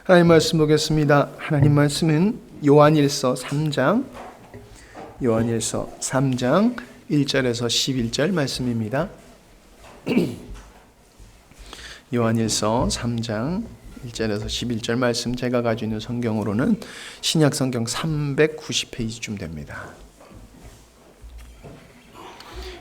하나님 말씀 보겠습니다. 하나님 말씀은 요한일서 3장 1절에서 11절 말씀입니다. 요한일서 3장 1절에서 11절 말씀, 제가 가지고 있는 성경으로는 신약 성경 390페이지쯤 됩니다.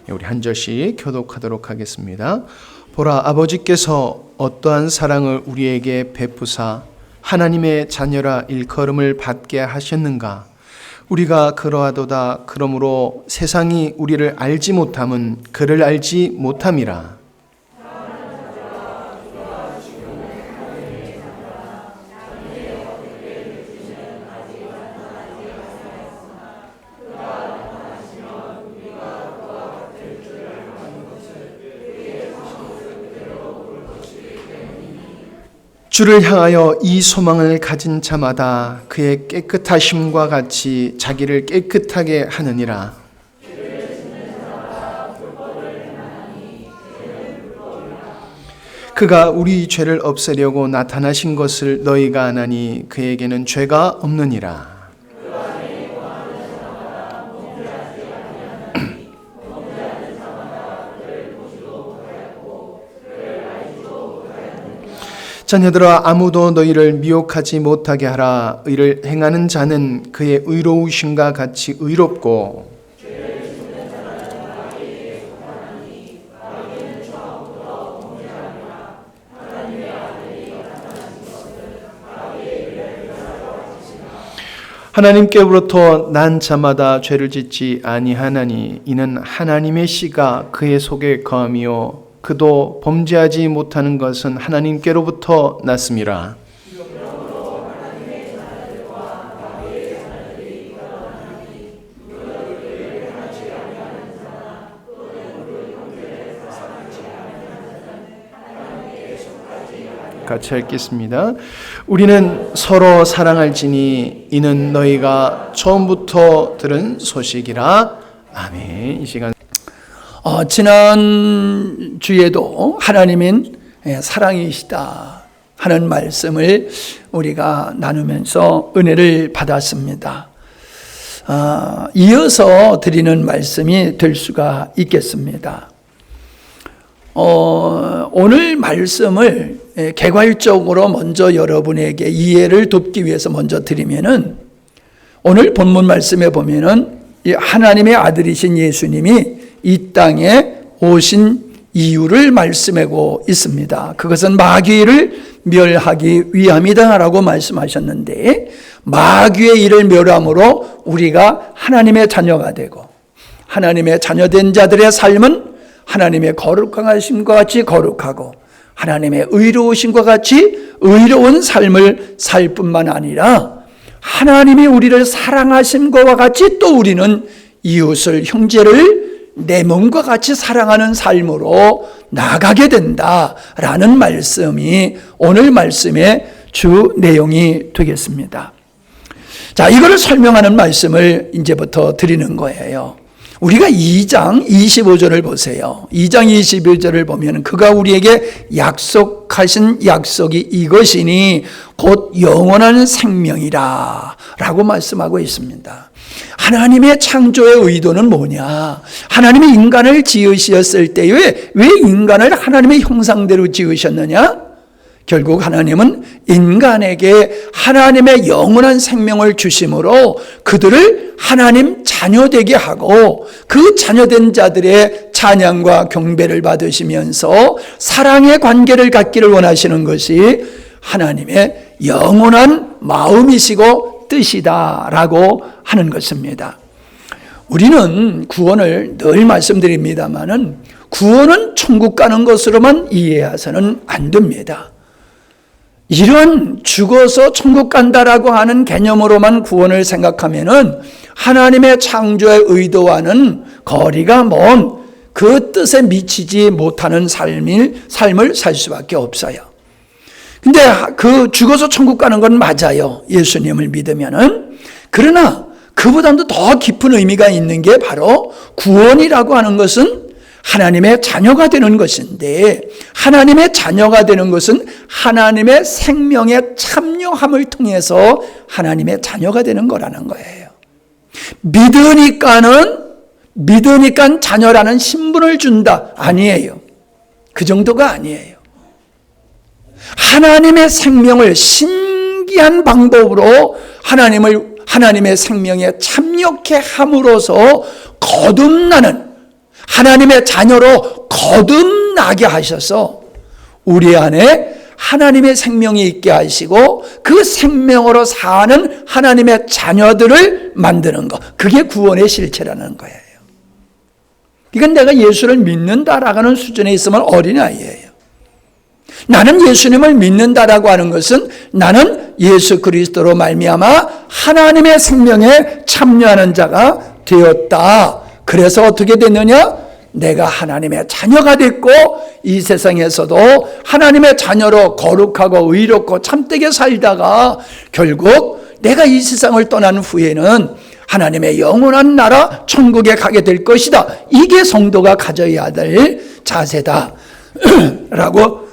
우리 한 절씩 교독하도록 하겠습니다. 보라, 아버지께서 어떠한 사랑을 우리에게 베푸사 하나님의 자녀라 일컬음을 받게 하셨는가. 우리가 그러하도다. 그러므로 세상이 우리를 알지 못함은 그를 알지 못함이라. 주를 향하여 이 소망을 가진 자마다 그의 깨끗하심과 같이 자기를 깨끗하게 하느니라. 그가 우리 죄를 없애려고 나타나신 것을 너희가 아나니 그에게는 죄가 없느니라. 자녀들아, 아무도 너희를 미혹하지 못하게 하라. 의를 행하는 자는 그의 의로우심과 같이 의롭고 하나님께로부터 난 자마다 죄를 짓지 아니하나니 이는 하나님의 씨가 그의 속에 거함이요 그도 범죄하지 못하는 것은 하나님께로부터 났음이라. 같이 읽겠습니다. 우리는 서로 사랑할지니 이는 너희가 처음부터 들은 소식이라. 아멘. 이 시간 지난 주에도 하나님은 사랑이시다 하는 말씀을 우리가 나누면서 은혜를 받았습니다. 이어서 드리는 말씀이 될 수가 있겠습니다. 오늘 말씀을 개괄적으로 먼저 여러분에게 이해를 돕기 위해서 먼저 드리면은, 오늘 본문 말씀에 보면은 하나님의 아들이신 예수님이 이 땅에 오신 이유를 말씀하고 있습니다. 그것은 마귀를 멸하기 위함이다라고 말씀하셨는데, 마귀의 일을 멸함으로 우리가 하나님의 자녀가 되고, 하나님의 자녀된 자들의 삶은 하나님의 거룩하심과 같이 거룩하고 하나님의 의로우심과 같이 의로운 삶을 살 뿐만 아니라 하나님이 우리를 사랑하심과 같이 또 우리는 이웃을, 형제를 내 몸과 같이 사랑하는 삶으로 나가게 된다라는 말씀이 오늘 말씀의 주 내용이 되겠습니다. 자, 이거를 설명하는 말씀을 이제부터 드리는 거예요. 우리가 2장 25절을 보세요. 2장 25절을 보면 그가 우리에게 약속하신 약속이 이것이니 곧 영원한 생명이라 라고 말씀하고 있습니다. 하나님의 창조의 의도는 뭐냐? 하나님이 인간을 지으셨을 때에 왜 인간을 하나님의 형상대로 지으셨느냐? 결국 하나님은 인간에게 하나님의 영원한 생명을 주심으로 그들을 하나님 자녀되게 하고 그 자녀된 자들의 찬양과 경배를 받으시면서 사랑의 관계를 갖기를 원하시는 것이 하나님의 영원한 마음이시고 뜻이다라고 하는 것입니다. 우리는 구원을 늘 말씀드립니다마는 구원은 천국 가는 것으로만 이해해서는 안 됩니다. 이런 죽어서 천국 간다라고 하는 개념으로만 구원을 생각하면은 하나님의 창조의 의도와는 거리가 먼 그 뜻에 미치지 못하는 삶을 살 수밖에 없어요. 근데 그 죽어서 천국 가는 건 맞아요. 예수님을 믿으면은. 그러나 그보다도 더 깊은 의미가 있는 게 바로 구원이라고 하는 것은 하나님의 자녀가 되는 것인데, 하나님의 자녀가 되는 것은 하나님의 생명에 참여함을 통해서 하나님의 자녀가 되는 거라는 거예요. 믿으니까 자녀라는 신분을 준다. 아니에요. 그 정도가 아니에요. 하나님의 생명을 신기한 방법으로 하나님의 생명에 참여케 함으로써 거듭나는, 하나님의 자녀로 거듭나게 하셔서 우리 안에 하나님의 생명이 있게 하시고 그 생명으로 사는 하나님의 자녀들을 만드는 것, 그게 구원의 실체라는 거예요. 이건 내가 예수를 믿는다라고 하는 수준에 있으면 어린아이예요. 나는 예수님을 믿는다라고 하는 것은 나는 예수 그리스도로 말미암아 하나님의 생명에 참여하는 자가 되었다. 그래서 어떻게 됐느냐? 내가 하나님의 자녀가 됐고 이 세상에서도 하나님의 자녀로 거룩하고 의롭고 참되게 살다가 결국 내가 이 세상을 떠난 후에는 하나님의 영원한 나라 천국에 가게 될 것이다. 이게 성도가 가져야 될 자세다 라고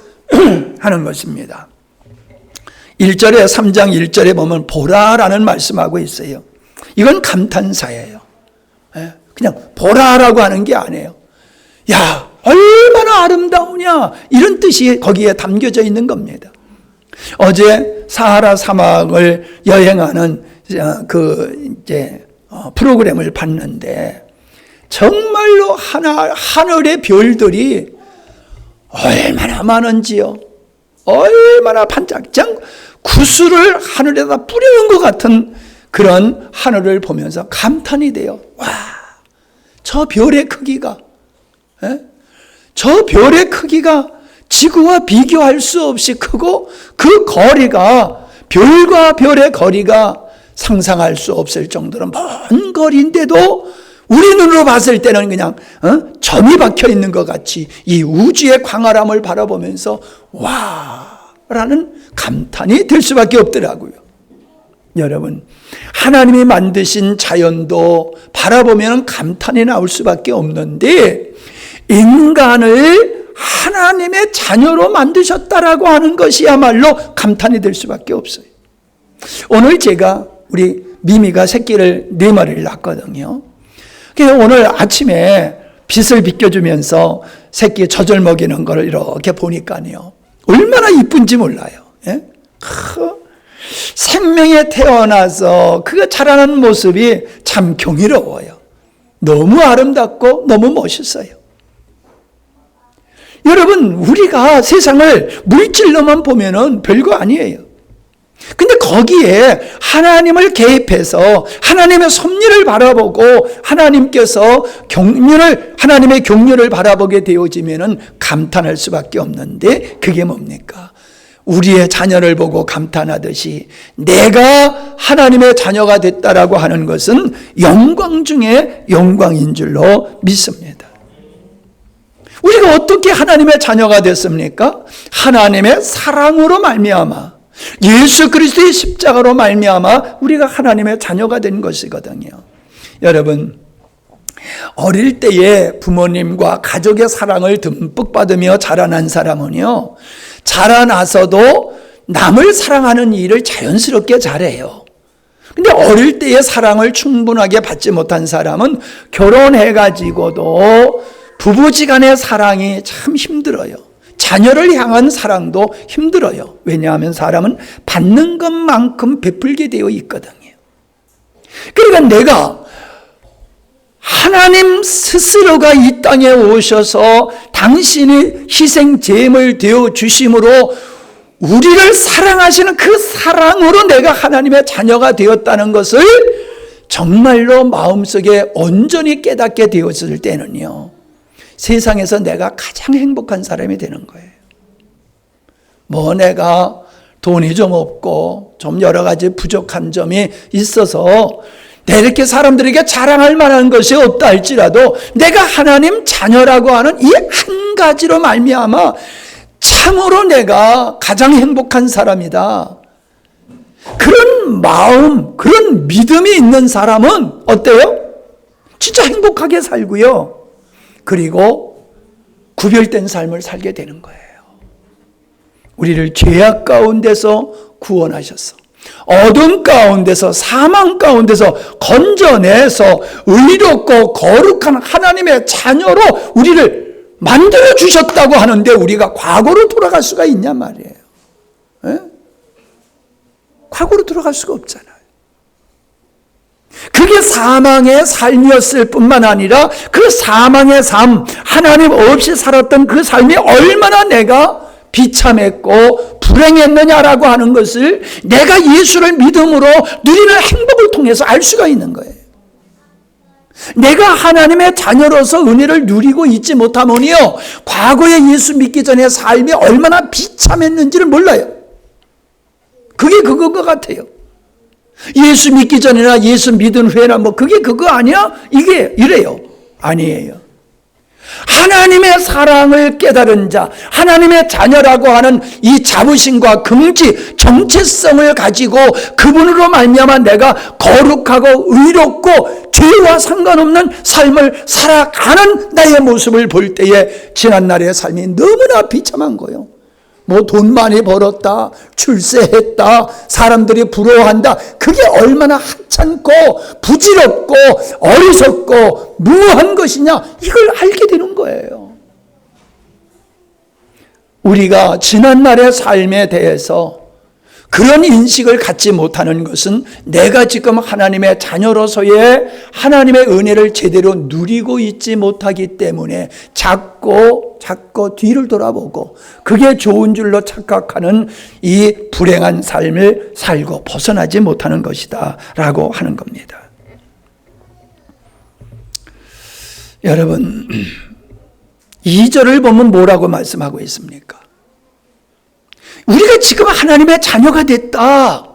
하는 것입니다. 1절에 3장 1절에 보면 보라라는 말씀하고 있어요. 이건 감탄사예요. 그냥 보라라고 하는 게 아니에요. 야, 얼마나 아름다우냐, 이런 뜻이 거기에 담겨져 있는 겁니다. 어제 사하라 사막을 여행하는 프로그램을 봤는데 정말로 하늘의 별들이 얼마나 많은지요. 얼마나 반짝장 구슬을 하늘에다 뿌려놓은 것 같은 그런 하늘을 보면서 감탄이 돼요. 와, 저 별의 크기가, 저 별의 크기가 지구와 비교할 수 없이 크고 그 거리가, 별과 별의 거리가 상상할 수 없을 정도로 먼 거리인데도 우리 눈으로 봤을 때는 그냥 점이 박혀 있는 것 같이 이 우주의 광활함을 바라보면서 와 라는 감탄이 들 수밖에 없더라고요. 여러분, 하나님이 만드신 자연도 바라보면 감탄이 나올 수밖에 없는데 인간을 하나님의 자녀로 만드셨다라고 하는 것이야말로 감탄이 될 수밖에 없어요. 오늘 제가 우리 미미가 새끼를 4마리를 낳았거든요. 오늘 아침에 빛을 비껴주면서 새끼 젖을 먹이는 걸 이렇게 보니까요, 얼마나 이쁜지 몰라요. 생명에 태어나서 그가 자라는 모습이 참 경이로워요. 너무 아름답고 너무 멋있어요. 여러분, 우리가 세상을 물질로만 보면은 별거 아니에요. 근데 거기에 하나님을 개입해서 하나님의 섭리를 바라보고 하나님께서 하나님의 경륜을 바라보게 되어지면은 감탄할 수밖에 없는데 그게 뭡니까? 우리의 자녀를 보고 감탄하듯이 내가 하나님의 자녀가 됐다라고 하는 것은 영광 중에 영광인 줄로 믿습니다. 우리가 어떻게 하나님의 자녀가 됐습니까? 하나님의 사랑으로 말미암아, 예수 그리스도의 십자가로 말미암아 우리가 하나님의 자녀가 된 것이거든요. 여러분, 어릴 때에 부모님과 가족의 사랑을 듬뿍 받으며 자라난 사람은요, 자라나서도 남을 사랑하는 일을 자연스럽게 잘해요. 근데 어릴 때의 사랑을 충분하게 받지 못한 사람은 결혼해가지고도 부부지간의 사랑이 참 힘들어요. 자녀를 향한 사랑도 힘들어요. 왜냐하면 사람은 받는 것만큼 베풀게 되어 있거든요. 그러니까 내가 하나님 스스로가 이 땅에 오셔서 당신이 희생 제물 되어 주심으로 우리를 사랑하시는 그 사랑으로 내가 하나님의 자녀가 되었다는 것을 정말로 마음속에 온전히 깨닫게 되었을 때는요, 세상에서 내가 가장 행복한 사람이 되는 거예요. 뭐 내가 돈이 좀 없고 좀 여러 가지 부족한 점이 있어서 내 이렇게 사람들에게 자랑할 만한 것이 없다 할지라도 내가 하나님 자녀라고 하는 이 한 가지로 말미암아 참으로 내가 가장 행복한 사람이다. 그런 마음, 그런 믿음이 있는 사람은 어때요? 진짜 행복하게 살고요. 그리고 구별된 삶을 살게 되는 거예요. 우리를 죄악 가운데서 구원하셔서 어둠 가운데서 사망 가운데서 건져내서 의롭고 거룩한 하나님의 자녀로 우리를 만들어 주셨다고 하는데 우리가 과거로 돌아갈 수가 있냐 말이에요. 에? 과거로 돌아갈 수가 없잖아요. 그게 사망의 삶이었을 뿐만 아니라 그 사망의 삶, 하나님 없이 살았던 그 삶이 얼마나 내가 비참했고 불행했느냐라고 하는 것을 내가 예수를 믿음으로 누리는 행복을 통해서 알 수가 있는 거예요. 내가 하나님의 자녀로서 은혜를 누리고 있지 못하면요, 과거에 예수 믿기 전에 삶이 얼마나 비참했는지를 몰라요. 그게 그건 것 같아요. 예수 믿기 전이나 예수 믿은 후에나 그게 그거 아니야? 이게 이래요. 아니에요. 하나님의 사랑을 깨달은 자, 하나님의 자녀라고 하는 이 자부심과 긍지, 정체성을 가지고 그분으로 말미암아 내가 거룩하고 의롭고 죄와 상관없는 삶을 살아가는 나의 모습을 볼 때에 지난날의 삶이 너무나 비참한 거예요. 돈 많이 벌었다, 출세했다, 사람들이 부러워한다. 그게 얼마나 하찮고 부질없고 어리석고 무한 것이냐, 이걸 알게 되는 거예요. 우리가 지난날의 삶에 대해서 그런 인식을 갖지 못하는 것은 내가 지금 하나님의 자녀로서의 하나님의 은혜를 제대로 누리고 있지 못하기 때문에 자꾸 뒤를 돌아보고 그게 좋은 줄로 착각하는 이 불행한 삶을 살고 벗어나지 못하는 것이다 라고 하는 겁니다. 여러분, 2절을 보면 뭐라고 말씀하고 있습니까? 우리가 지금 하나님의 자녀가 됐다.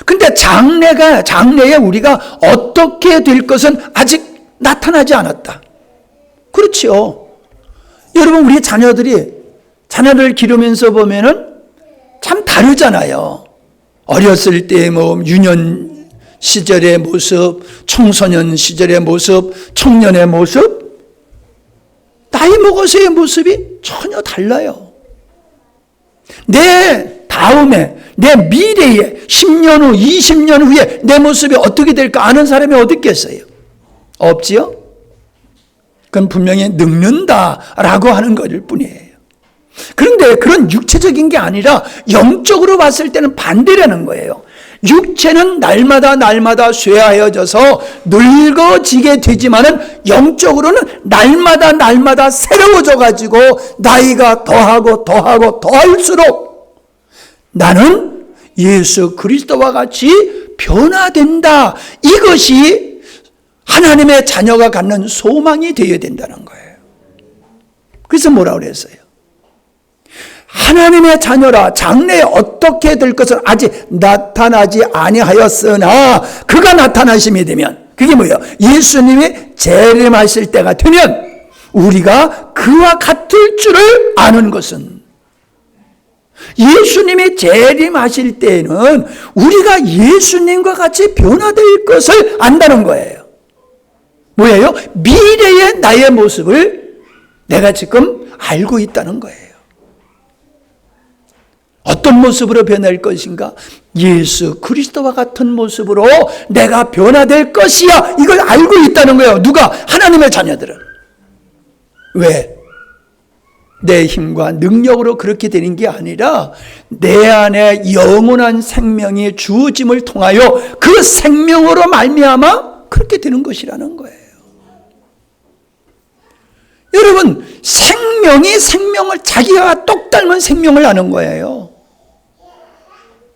근데 장래에 우리가 어떻게 될 것은 아직 나타나지 않았다. 그렇죠. 여러분, 우리 자녀들 기르면서 보면은 참 다르잖아요. 어렸을 때 유년 시절의 모습, 청소년 시절의 모습, 청년의 모습, 나이 먹어서의 모습이 전혀 달라요. 내 다음에, 내 미래에 10년 후, 20년 후에 내 모습이 어떻게 될까 아는 사람이 어디 있겠어요? 없지요? 그건 분명히 늙는다라고 하는 것일 뿐이에요. 그런데 그런 육체적인 게 아니라 영적으로 봤을 때는 반대라는 거예요. 육체는 날마다 쇠하여져서 늙어지게 되지만은 영적으로는 날마다 새로워져 가지고 나이가 더할수록 나는 예수 그리스도와 같이 변화된다. 이것이 하나님의 자녀가 갖는 소망이 되어야 된다는 거예요. 그래서 뭐라고 그랬어요? 하나님의 자녀라, 장래에 어떻게 될 것은 아직 나타나지 아니하였으나 그가 나타나심이 되면, 그게 뭐예요? 예수님이 재림하실 때가 되면 우리가 그와 같을 줄을 아는 것은, 예수님이 재림하실 때에는 우리가 예수님과 같이 변화될 것을 안다는 거예요. 뭐예요? 미래의 나의 모습을 내가 지금 알고 있다는 거예요. 어떤 모습으로 변할 것인가? 예수 그리스도와 같은 모습으로 내가 변화될 것이야. 이걸 알고 있다는 거예요. 누가? 하나님의 자녀들은. 왜? 내 힘과 능력으로 그렇게 되는 게 아니라 내 안에 영원한 생명이 주어짐을 통하여 그 생명으로 말미암아 그렇게 되는 것이라는 거예요. 여러분, 생명이 생명을, 자기가 똑 닮은 생명을 낳는 거예요.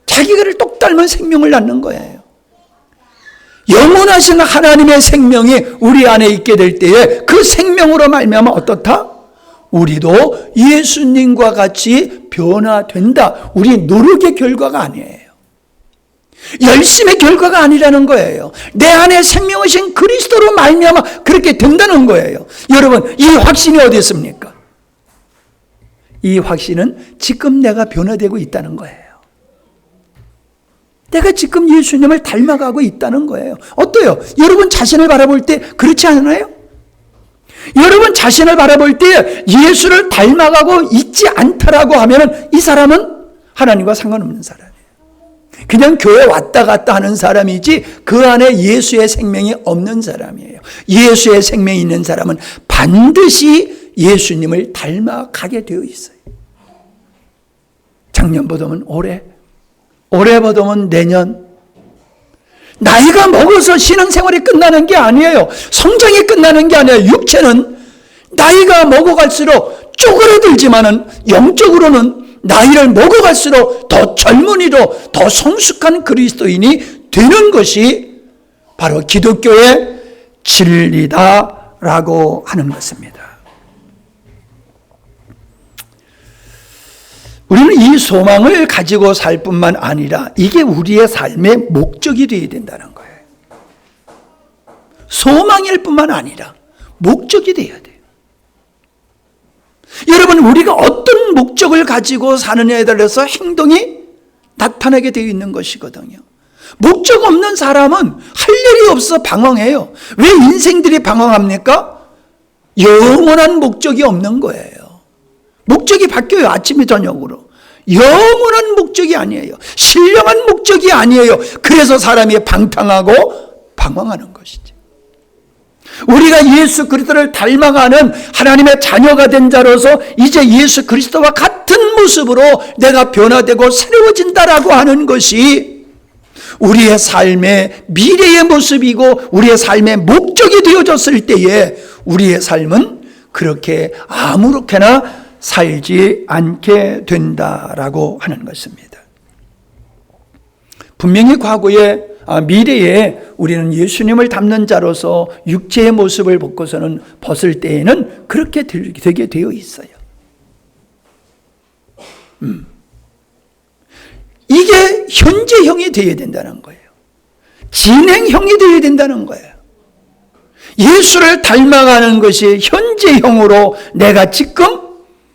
자기를 똑 닮은 생명을 낳는 거예요. 영원하신 하나님의 생명이 우리 안에 있게 될 때에 그 생명으로 말미암아 어떻다? 우리도 예수님과 같이 변화된다. 우리 노력의 결과가 아니에요. 열심의 결과가 아니라는 거예요. 내 안에 생명이신 그리스도로 말미암아 그렇게 된다는 거예요. 여러분, 이 확신이 어디 있습니까? 이 확신은 지금 내가 변화되고 있다는 거예요. 내가 지금 예수님을 닮아가고 있다는 거예요. 어때요? 여러분 자신을 바라볼 때 그렇지 않나요? 여러분 자신을 바라볼 때 예수를 닮아가고 있지 않다라고 하면 이 사람은 하나님과 상관없는 사람이에요. 그냥 교회 왔다 갔다 하는 사람이지 그 안에 예수의 생명이 없는 사람이에요. 예수의 생명이 있는 사람은 반드시 예수님을 닮아가게 되어 있어요. 작년 보다면 올해, 올해 보다면 내년. 나이가 먹어서 신앙생활이 끝나는 게 아니에요. 성장이 끝나는 게 아니에요. 육체는 나이가 먹어갈수록 쪼그라들지만은 영적으로는 나이를 먹어갈수록 더 젊은이로 더 성숙한 그리스도인이 되는 것이 바로 기독교의 진리다라고 하는 것입니다. 우리는 이 소망을 가지고 살 뿐만 아니라 이게 우리의 삶의 목적이 되어야 된다는 거예요. 소망일 뿐만 아니라 목적이 되어야 돼요. 여러분, 우리가 어떤 목적을 가지고 사느냐에 따라서 행동이 나타나게 되어 있는 것이거든요. 목적 없는 사람은 할 일이 없어 방황해요. 왜 인생들이 방황합니까? 영원한 목적이 없는 거예요. 목적이 바뀌어요. 아침이 저녁으로. 영원한 목적이 아니에요. 신령한 목적이 아니에요. 그래서 사람이 방탕하고 방황하는 것이죠. 우리가 예수 그리스도를 닮아가는 하나님의 자녀가 된 자로서 이제 예수 그리스도와 같은 모습으로 내가 변화되고 새로워진다라고 하는 것이 우리의 삶의 미래의 모습이고 우리의 삶의 목적이 되어졌을 때에 우리의 삶은 그렇게 아무렇게나 살지 않게 된다라고 하는 것입니다. 분명히 과거에 미래에 우리는 예수님을 닮는 자로서 육체의 모습을 벗을 때에는 그렇게 되게 되어 있어요. 이게 현재형이 되어야 된다는 거예요. 진행형이 되어야 된다는 거예요. 예수를 닮아가는 것이 현재형으로 내가 지금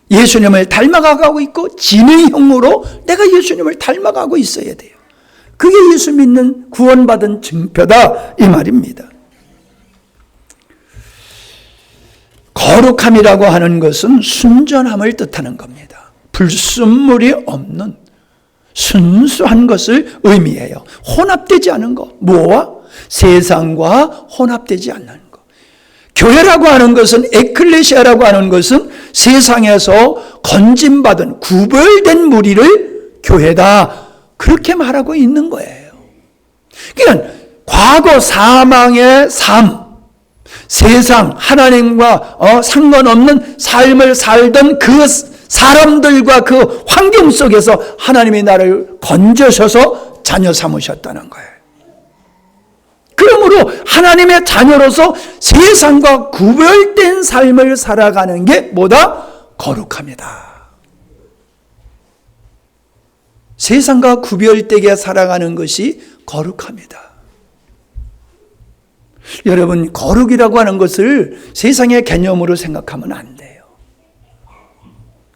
예수님을 닮아가고 있고 진행형으로 내가 예수님을 닮아가고 있어야 돼요. 그게 예수 믿는 구원받은 증표다 이 말입니다. 거룩함이라고 하는 것은 순전함을 뜻하는 겁니다. 불순물이 없는 순수한 것을 의미해요. 혼합되지 않은 것. 뭐와? 세상과 혼합되지 않는 것. 교회라고 하는 것은, 에클레시아라고 하는 것은 세상에서 건진받은 구별된 무리를 교회다, 그렇게 말하고 있는 거예요. 그러니까 과거 사망의 삶, 세상 하나님과 상관없는 삶을 살던 그 사람들과 그 환경 속에서 하나님이 나를 건져셔서 자녀 삼으셨다는 거예요. 그러므로 하나님의 자녀로서 세상과 구별된 삶을 살아가는 게 뭐다? 거룩합니다. 세상과 구별되게 살아가는 것이 거룩합니다. 여러분, 거룩이라고 하는 것을 세상의 개념으로 생각하면 안 돼요.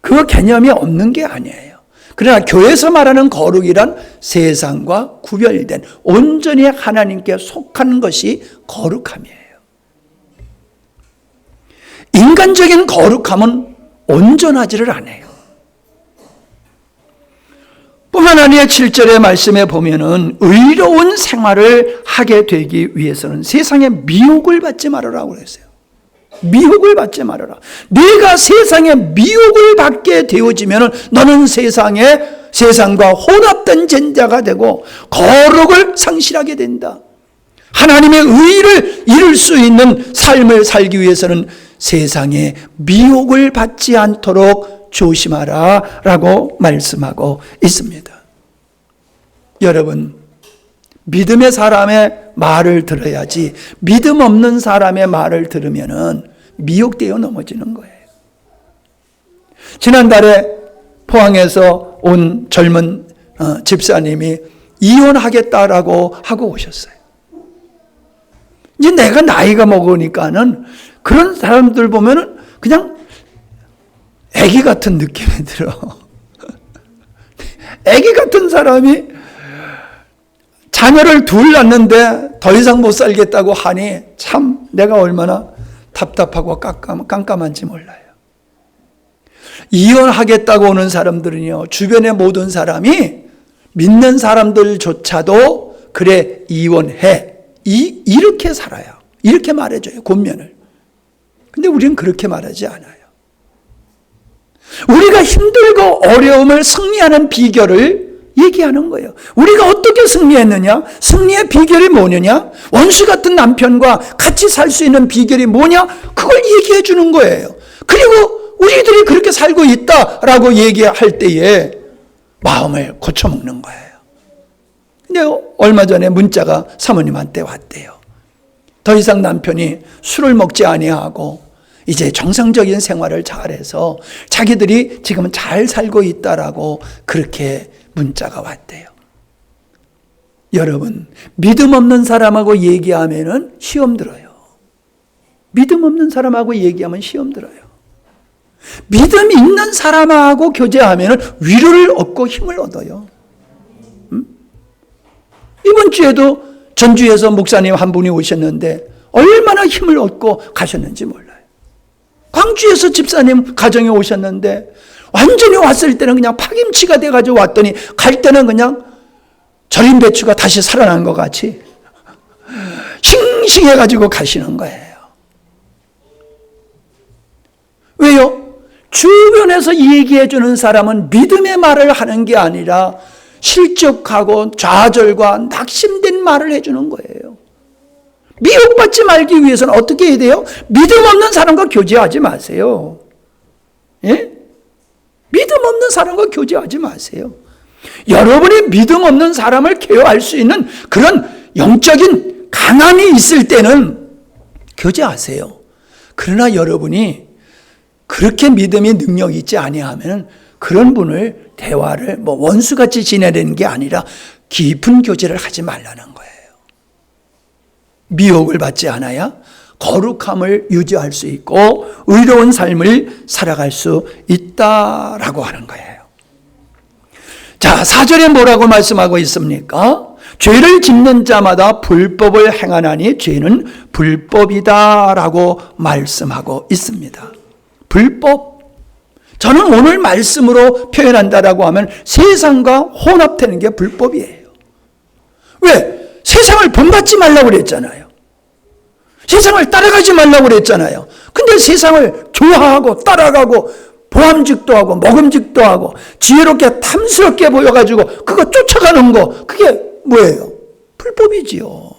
그 개념이 없는 게 아니에요. 그러나 교회에서 말하는 거룩이란 세상과 구별된 온전히 하나님께 속한 것이 거룩함이에요. 인간적인 거룩함은 온전하지를 않아요. 뿐만 아니라 7절의 말씀에 보면은 의로운 생활을 하게 되기 위해서는 세상에 미혹을 받지 말아라고 그랬어요. 미혹을 받지 말아라. 네가 세상에 미혹을 받게 되어지면은 너는 세상과 혼합된 젠자가 되고 거룩을 상실하게 된다. 하나님의 의를 이룰 수 있는 삶을 살기 위해서는 세상에 미혹을 받지 않도록 조심하라 라고 말씀하고 있습니다. 여러분, 믿음의 사람의 말을 들어야지 믿음 없는 사람의 말을 들으면은 미혹되어 넘어지는 거예요. 지난달에 포항에서 온 젊은 집사님이 이혼하겠다라고 하고 오셨어요. 이제 내가 나이가 먹으니까는 그런 사람들 보면은 그냥 애기 같은 느낌이 들어. 애기 같은 사람이 자녀를 둘 낳는데 더 이상 못 살겠다고 하니 참 내가 얼마나 답답하고 깜깜한지 몰라요. 이혼하겠다고 오는 사람들은요, 주변의 모든 사람이 믿는 사람들조차도 그래 이혼해 이렇게 살아요. 이렇게 말해줘요, 권면을. 근데 우리는 그렇게 말하지 않아요. 우리가 힘들고 어려움을 승리하는 비결을 얘기하는 거예요. 우리가 어떻게 승리했느냐? 승리의 비결이 뭐느냐? 원수 같은 남편과 같이 살 수 있는 비결이 뭐냐? 그걸 얘기해 주는 거예요. 그리고 우리들이 그렇게 살고 있다라고 얘기할 때에 마음을 고쳐먹는 거예요. 근데 얼마 전에 문자가 사모님한테 왔대요. 더 이상 남편이 술을 먹지 아니하고 이제 정상적인 생활을 잘해서 자기들이 지금은 잘 살고 있다라고 그렇게 문자가 왔대요. 여러분, 믿음 없는 사람하고 얘기하면은 시험 들어요. 믿음 없는 사람하고 얘기하면 시험 들어요. 믿음 있는 사람하고 교제하면은 위로를 얻고 힘을 얻어요. 이번 주에도 전주에서 목사님 한 분이 오셨는데 얼마나 힘을 얻고 가셨는지 몰라요. 광주에서 집사님 가정에 오셨는데 완전히 왔을 때는 그냥 파김치가 돼가지고 왔더니 갈 때는 그냥 절인 배추가 다시 살아난 것 같이 싱싱해가지고 가시는 거예요. 왜요? 주변에서 얘기해 주는 사람은 믿음의 말을 하는 게 아니라 실족하고 좌절과 낙심된 말을 해주는 거예요. 미혹받지 말기 위해서는 어떻게 해야 돼요? 믿음 없는 사람과 교제하지 마세요. 예? 믿음 없는 사람과 교제하지 마세요. 여러분이 믿음 없는 사람을 케어할 수 있는 그런 영적인 강함이 있을 때는 교제하세요. 그러나 여러분이 그렇게 믿음의 능력이 있지 아니하면 그런 분을 대화를 원수같이 지내는 게 아니라 깊은 교제를 하지 말라는 거예요. 미혹을 받지 않아야 거룩함을 유지할 수 있고 의로운 삶을 살아갈 수 있다라고 하는 거예요. 자, 4절에 뭐라고 말씀하고 있습니까? 죄를 짓는 자마다 불법을 행하나니 죄는 불법이다라고 말씀하고 있습니다. 불법. 저는 오늘 말씀으로 표현한다라고 하면 세상과 혼합되는 게 불법이에요. 왜? 세상을 본받지 말라고 그랬잖아요. 세상을 따라가지 말라고 그랬잖아요. 근데 세상을 좋아하고 따라가고 보암직도 하고 먹음직도 하고 지혜롭게 탐스럽게 보여가지고 그거 쫓아가는 거, 그게 뭐예요? 불법이지요.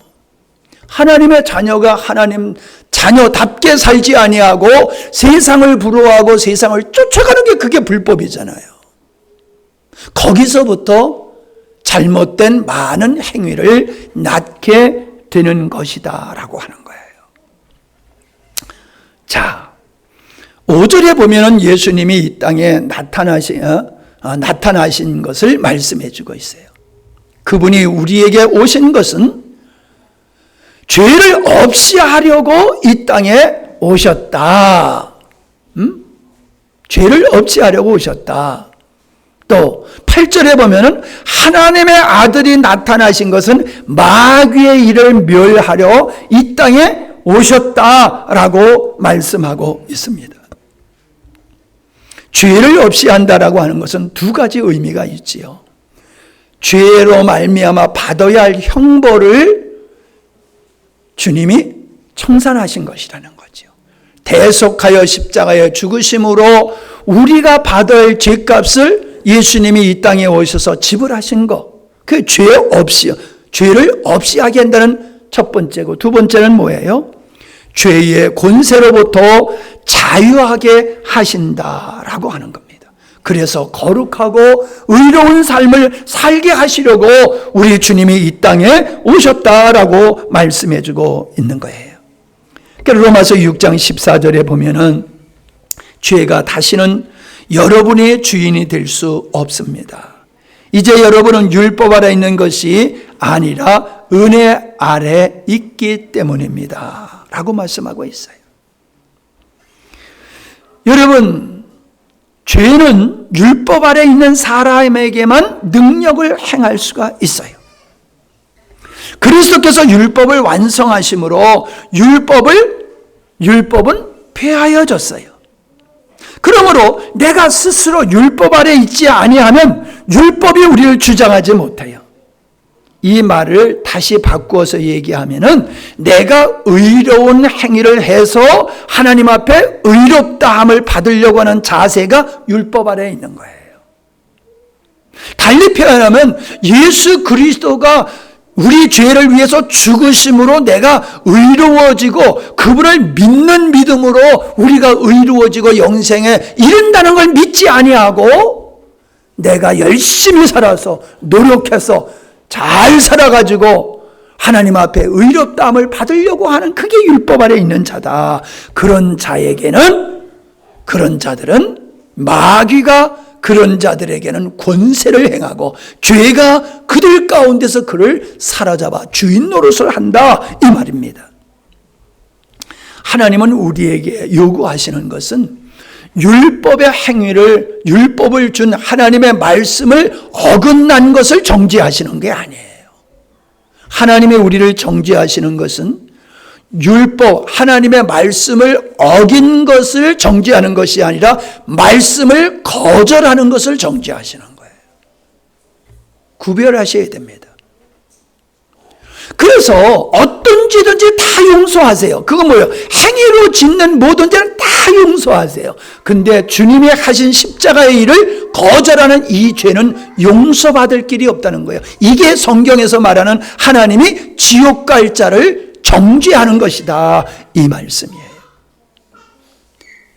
하나님의 자녀가 하나님 자녀답게 살지 아니하고 세상을 부러워하고 세상을 쫓아가는 게 그게 불법이잖아요. 거기서부터 잘못된 많은 행위를 낳게 되는 것이다라고 하는 거예요. 자, 5절에 보면은 예수님이 이 땅에 나타나신 것을 말씀해 주고 있어요. 그분이 우리에게 오신 것은 죄를 없이 하려고 이 땅에 오셨다. 죄를 없이 하려고 오셨다. 또 8절에 보면은 하나님의 아들이 나타나신 것은 마귀의 일을 멸하려 이 땅에 오셨다라고 말씀하고 있습니다. 죄를 없이 한다라고 하는 것은 두 가지 의미가 있지요. 죄로 말미암아 받아야 할 형벌을 주님이 청산하신 것이라는 거죠. 대속하여 십자가에 죽으심으로 우리가 받아야 할 죄값을 예수님이 이 땅에 오셔서 지불하신 것. 그 죄 없이요. 죄를 없이 하게 한다는 첫 번째고, 두 번째는 뭐예요? 죄의 권세로부터 자유하게 하신다라고 하는 겁니다. 그래서 거룩하고 의로운 삶을 살게 하시려고 우리 주님이 이 땅에 오셨다라고 말씀해 주고 있는 거예요. 그러니까 로마서 6장 14절에 보면은 죄가 다시는 여러분의 주인이 될 수 없습니다. 이제 여러분은 율법 아래 있는 것이 아니라 은혜 아래 있기 때문입니다. 라고 말씀하고 있어요. 여러분, 죄는 율법 아래 있는 사람에게만 능력을 행할 수가 있어요. 그리스도께서 율법을 완성하심으로 율법을 율법은 폐하여졌어요. 그러므로 내가 스스로 율법 아래 있지 아니하면 율법이 우리를 주장하지 못해요. 이 말을 다시 바꾸어서 얘기하면은 내가 의로운 행위를 해서 하나님 앞에 의롭다함을 받으려고 하는 자세가 율법 아래에 있는 거예요. 달리 표현하면 예수 그리스도가 우리 죄를 위해서 죽으심으로 내가 의로워지고 그분을 믿는 믿음으로 우리가 의로워지고 영생에 이른다는 걸 믿지 아니하고 내가 열심히 살아서 노력해서 잘 살아가지고 하나님 앞에 의롭다함을 받으려고 하는 그게 율법 아래 있는 자다. 그런 자에게는, 그런 자들은 마귀가 그런 자들에게는 권세를 행하고 죄가 그들 가운데서 그를 사로잡아 주인 노릇을 한다, 이 말입니다. 하나님은 우리에게 요구하시는 것은 율법의 행위를, 율법을 준 하나님의 말씀을 어긋난 것을 정죄하시는 게 아니에요. 하나님의 우리를 정죄하시는 것은 율법, 하나님의 말씀을 어긴 것을 정죄하는 것이 아니라 말씀을 거절하는 것을 정죄하시는 거예요. 구별하셔야 됩니다. 그래서 어떤 죄든지 다 용서하세요. 그건 뭐예요? 행위로 짓는 모든 죄는 다 용서하세요. 근데 주님이 하신 십자가의 일을 거절하는 이 죄는 용서받을 길이 없다는 거예요. 이게 성경에서 말하는 하나님이 지옥 갈 자를 정죄하는 것이다, 이 말씀이에요.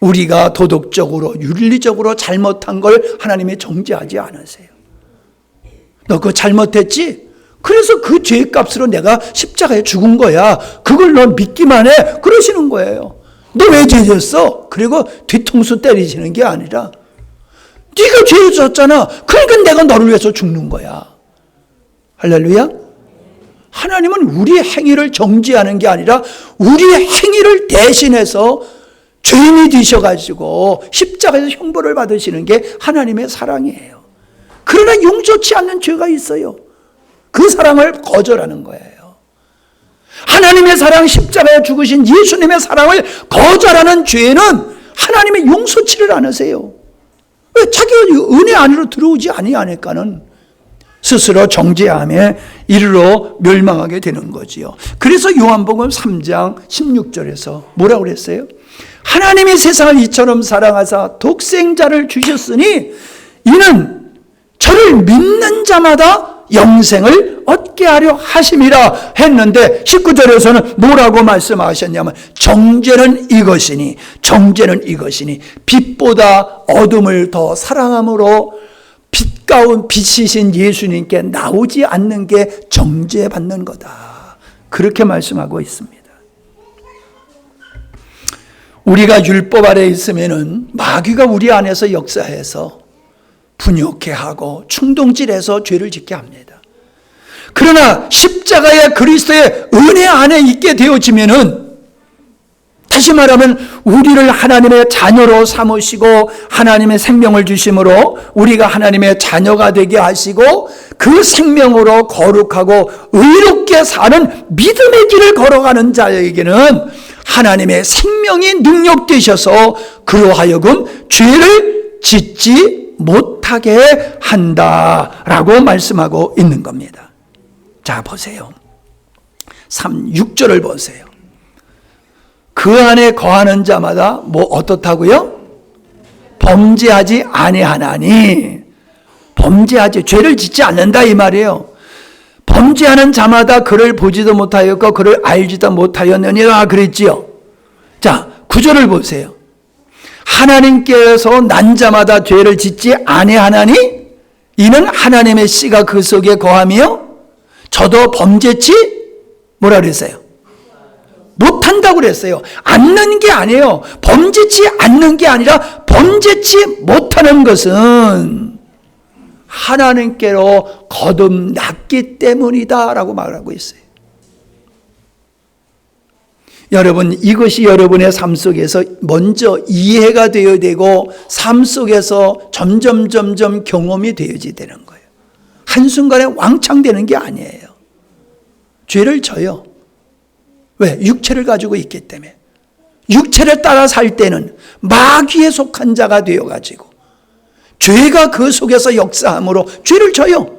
우리가 도덕적으로 윤리적으로 잘못한 걸 하나님이 정죄하지 않으세요. 너 그거 잘못했지? 그래서 그 죄값으로 내가 십자가에 죽은 거야. 그걸 너 믿기만 해. 그러시는 거예요. 너 왜 죄 졌어? 그리고 뒤통수 때리시는 게 아니라 네가 죄 졌잖아. 그러니까 내가 너를 위해서 죽는 거야. 할렐루야. 하나님은 우리의 행위를 정죄하는 게 아니라 우리의 행위를 대신해서 죄인이 되셔가지고 십자가에서 형벌을 받으시는 게 하나님의 사랑이에요. 그러나 용서치 않는 죄가 있어요. 그 사랑을 거절하는 거예요. 하나님의 사랑, 십자가에 죽으신 예수님의 사랑을 거절하는 죄는 하나님의 용서치를 않으세요. 왜? 자기가 은혜 안으로 들어오지 아니하니까는 스스로 정죄함에 이르러 멸망하게 되는 거지요. 그래서 요한복음 3장 16절에서 뭐라고 그랬어요? 하나님이 세상을 이처럼 사랑하사 독생자를 주셨으니 이는 저를 믿는 자마다 영생을 얻게 하려 하심이라 했는데 19절에서는 뭐라고 말씀하셨냐면 정죄는 이것이니 빛보다 어둠을 더 사랑함으로 빛 가운 빛이신 예수님께 나오지 않는 게 정죄받는 거다. 그렇게 말씀하고 있습니다. 우리가 율법 아래 있으면은 마귀가 우리 안에서 역사해서 분욕해 하고 충동질해서 죄를 짓게 합니다. 그러나 십자가의 그리스도의 은혜 안에 있게 되어지면은 다시 말하면 우리를 하나님의 자녀로 삼으시고 하나님의 생명을 주심으로 우리가 하나님의 자녀가 되게 하시고 그 생명으로 거룩하고 의롭게 사는 믿음의 길을 걸어가는 자에게는 하나님의 생명이 능력되셔서 그로 하여금 죄를 짓지 못하게 한다라고 말씀하고 있는 겁니다. 자, 보세요. 6절을 보세요. 그 안에 거하는 자마다 뭐 어떻다고요? 범죄하지 아니하나니. 범죄하지, 죄를 짓지 않는다 이 말이에요. 범죄하는 자마다 그를 보지도 못하였고 그를 알지도 못하였느니라 그랬지요. 자, 9절을 보세요. 하나님께서 난 자마다 죄를 짓지 아니하나니 이는 하나님의 씨가 그 속에 거하며 저도 범죄치 뭐라 그랬어요? 못한다고 그랬어요. 않는 게 아니에요. 범죄치 않는 게 아니라 범죄치 못하는 것은 하나님께로 거듭났기 때문이다라고 말하고 있어요. 여러분, 이것이 여러분의 삶 속에서 먼저 이해가 되어야 되고 삶 속에서 점점 경험이 되어야 되는 거예요. 한순간에 왕창 되는 게 아니에요. 죄를 져요. 왜? 육체를 가지고 있기 때문에. 육체를 따라 살 때는 마귀에 속한 자가 되어가지고 죄가 그 속에서 역사함으로 죄를 져요.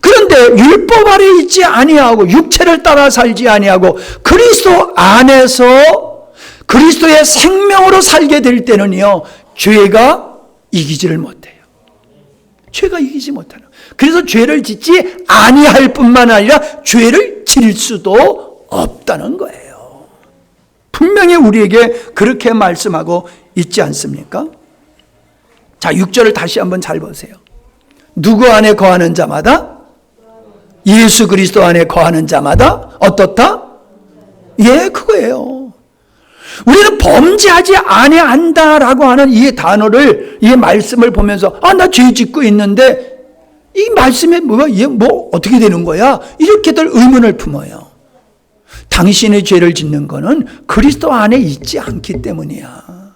그런데 율법 아래 있지 아니하고 육체를 따라 살지 아니하고 그리스도 안에서 그리스도의 생명으로 살게 될 때는요, 죄가 이기지를 못해요. 죄가 이기지 못하는. 그래서 죄를 짓지 아니할 뿐만 아니라 죄를 질 수도 없다는 거예요. 분명히 우리에게 그렇게 말씀하고 있지 않습니까? 자, 6절을 다시 한번 잘 보세요. 누구 안에 거하는 자마다, 예수 그리스도 안에 거하는 자마다 어떻다? 예, 그거예요. 우리는 범죄하지 아니한다라고 하는 이 단어를, 이 말씀을 보면서 나 죄 짓고 있는데 이 말씀에 뭐 어떻게 되는 거야? 이렇게들 의문을 품어요. 당신의 죄를 짓는 거는 그리스도 안에 있지 않기 때문이야.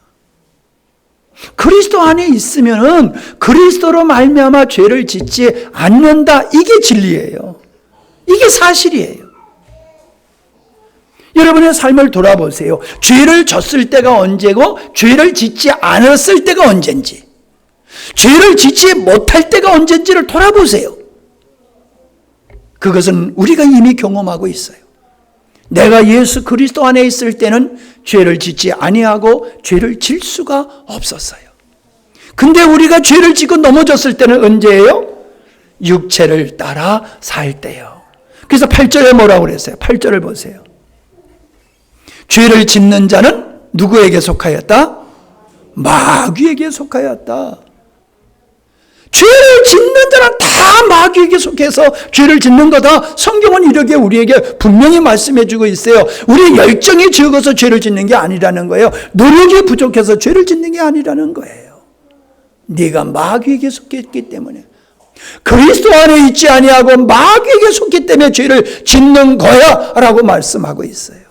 그리스도 안에 있으면은 그리스도로 말미암아 죄를 짓지 않는다. 이게 진리예요. 이게 사실이에요. 여러분의 삶을 돌아보세요. 죄를 졌을 때가 언제고 죄를 짓지 않았을 때가 언젠지, 죄를 짓지 못할 때가 언젠지를 돌아보세요. 그것은 우리가 이미 경험하고 있어요. 내가 예수 그리스도 안에 있을 때는 죄를 짓지 아니하고 죄를 질 수가 없었어요. 근데 우리가 죄를 짓고 넘어졌을 때는 언제예요? 육체를 따라 살 때요. 그래서 8절에 뭐라고 그랬어요? 8절을 보세요. 죄를 짓는 자는 누구에게 속하였다? 마귀에게 속하였다. 죄를 짓는 자는 다 마귀에게 속해서 죄를 짓는 거다. 성경은 이렇게 우리에게 분명히 말씀해 주고 있어요. 우리 열정이 적어서 죄를 짓는 게 아니라는 거예요. 노력이 부족해서 죄를 짓는 게 아니라는 거예요. 네가 마귀에게 속했기 때문에, 그리스도 안에 있지 아니하고 마귀에게 속기 때문에 죄를 짓는 거야 라고 말씀하고 있어요.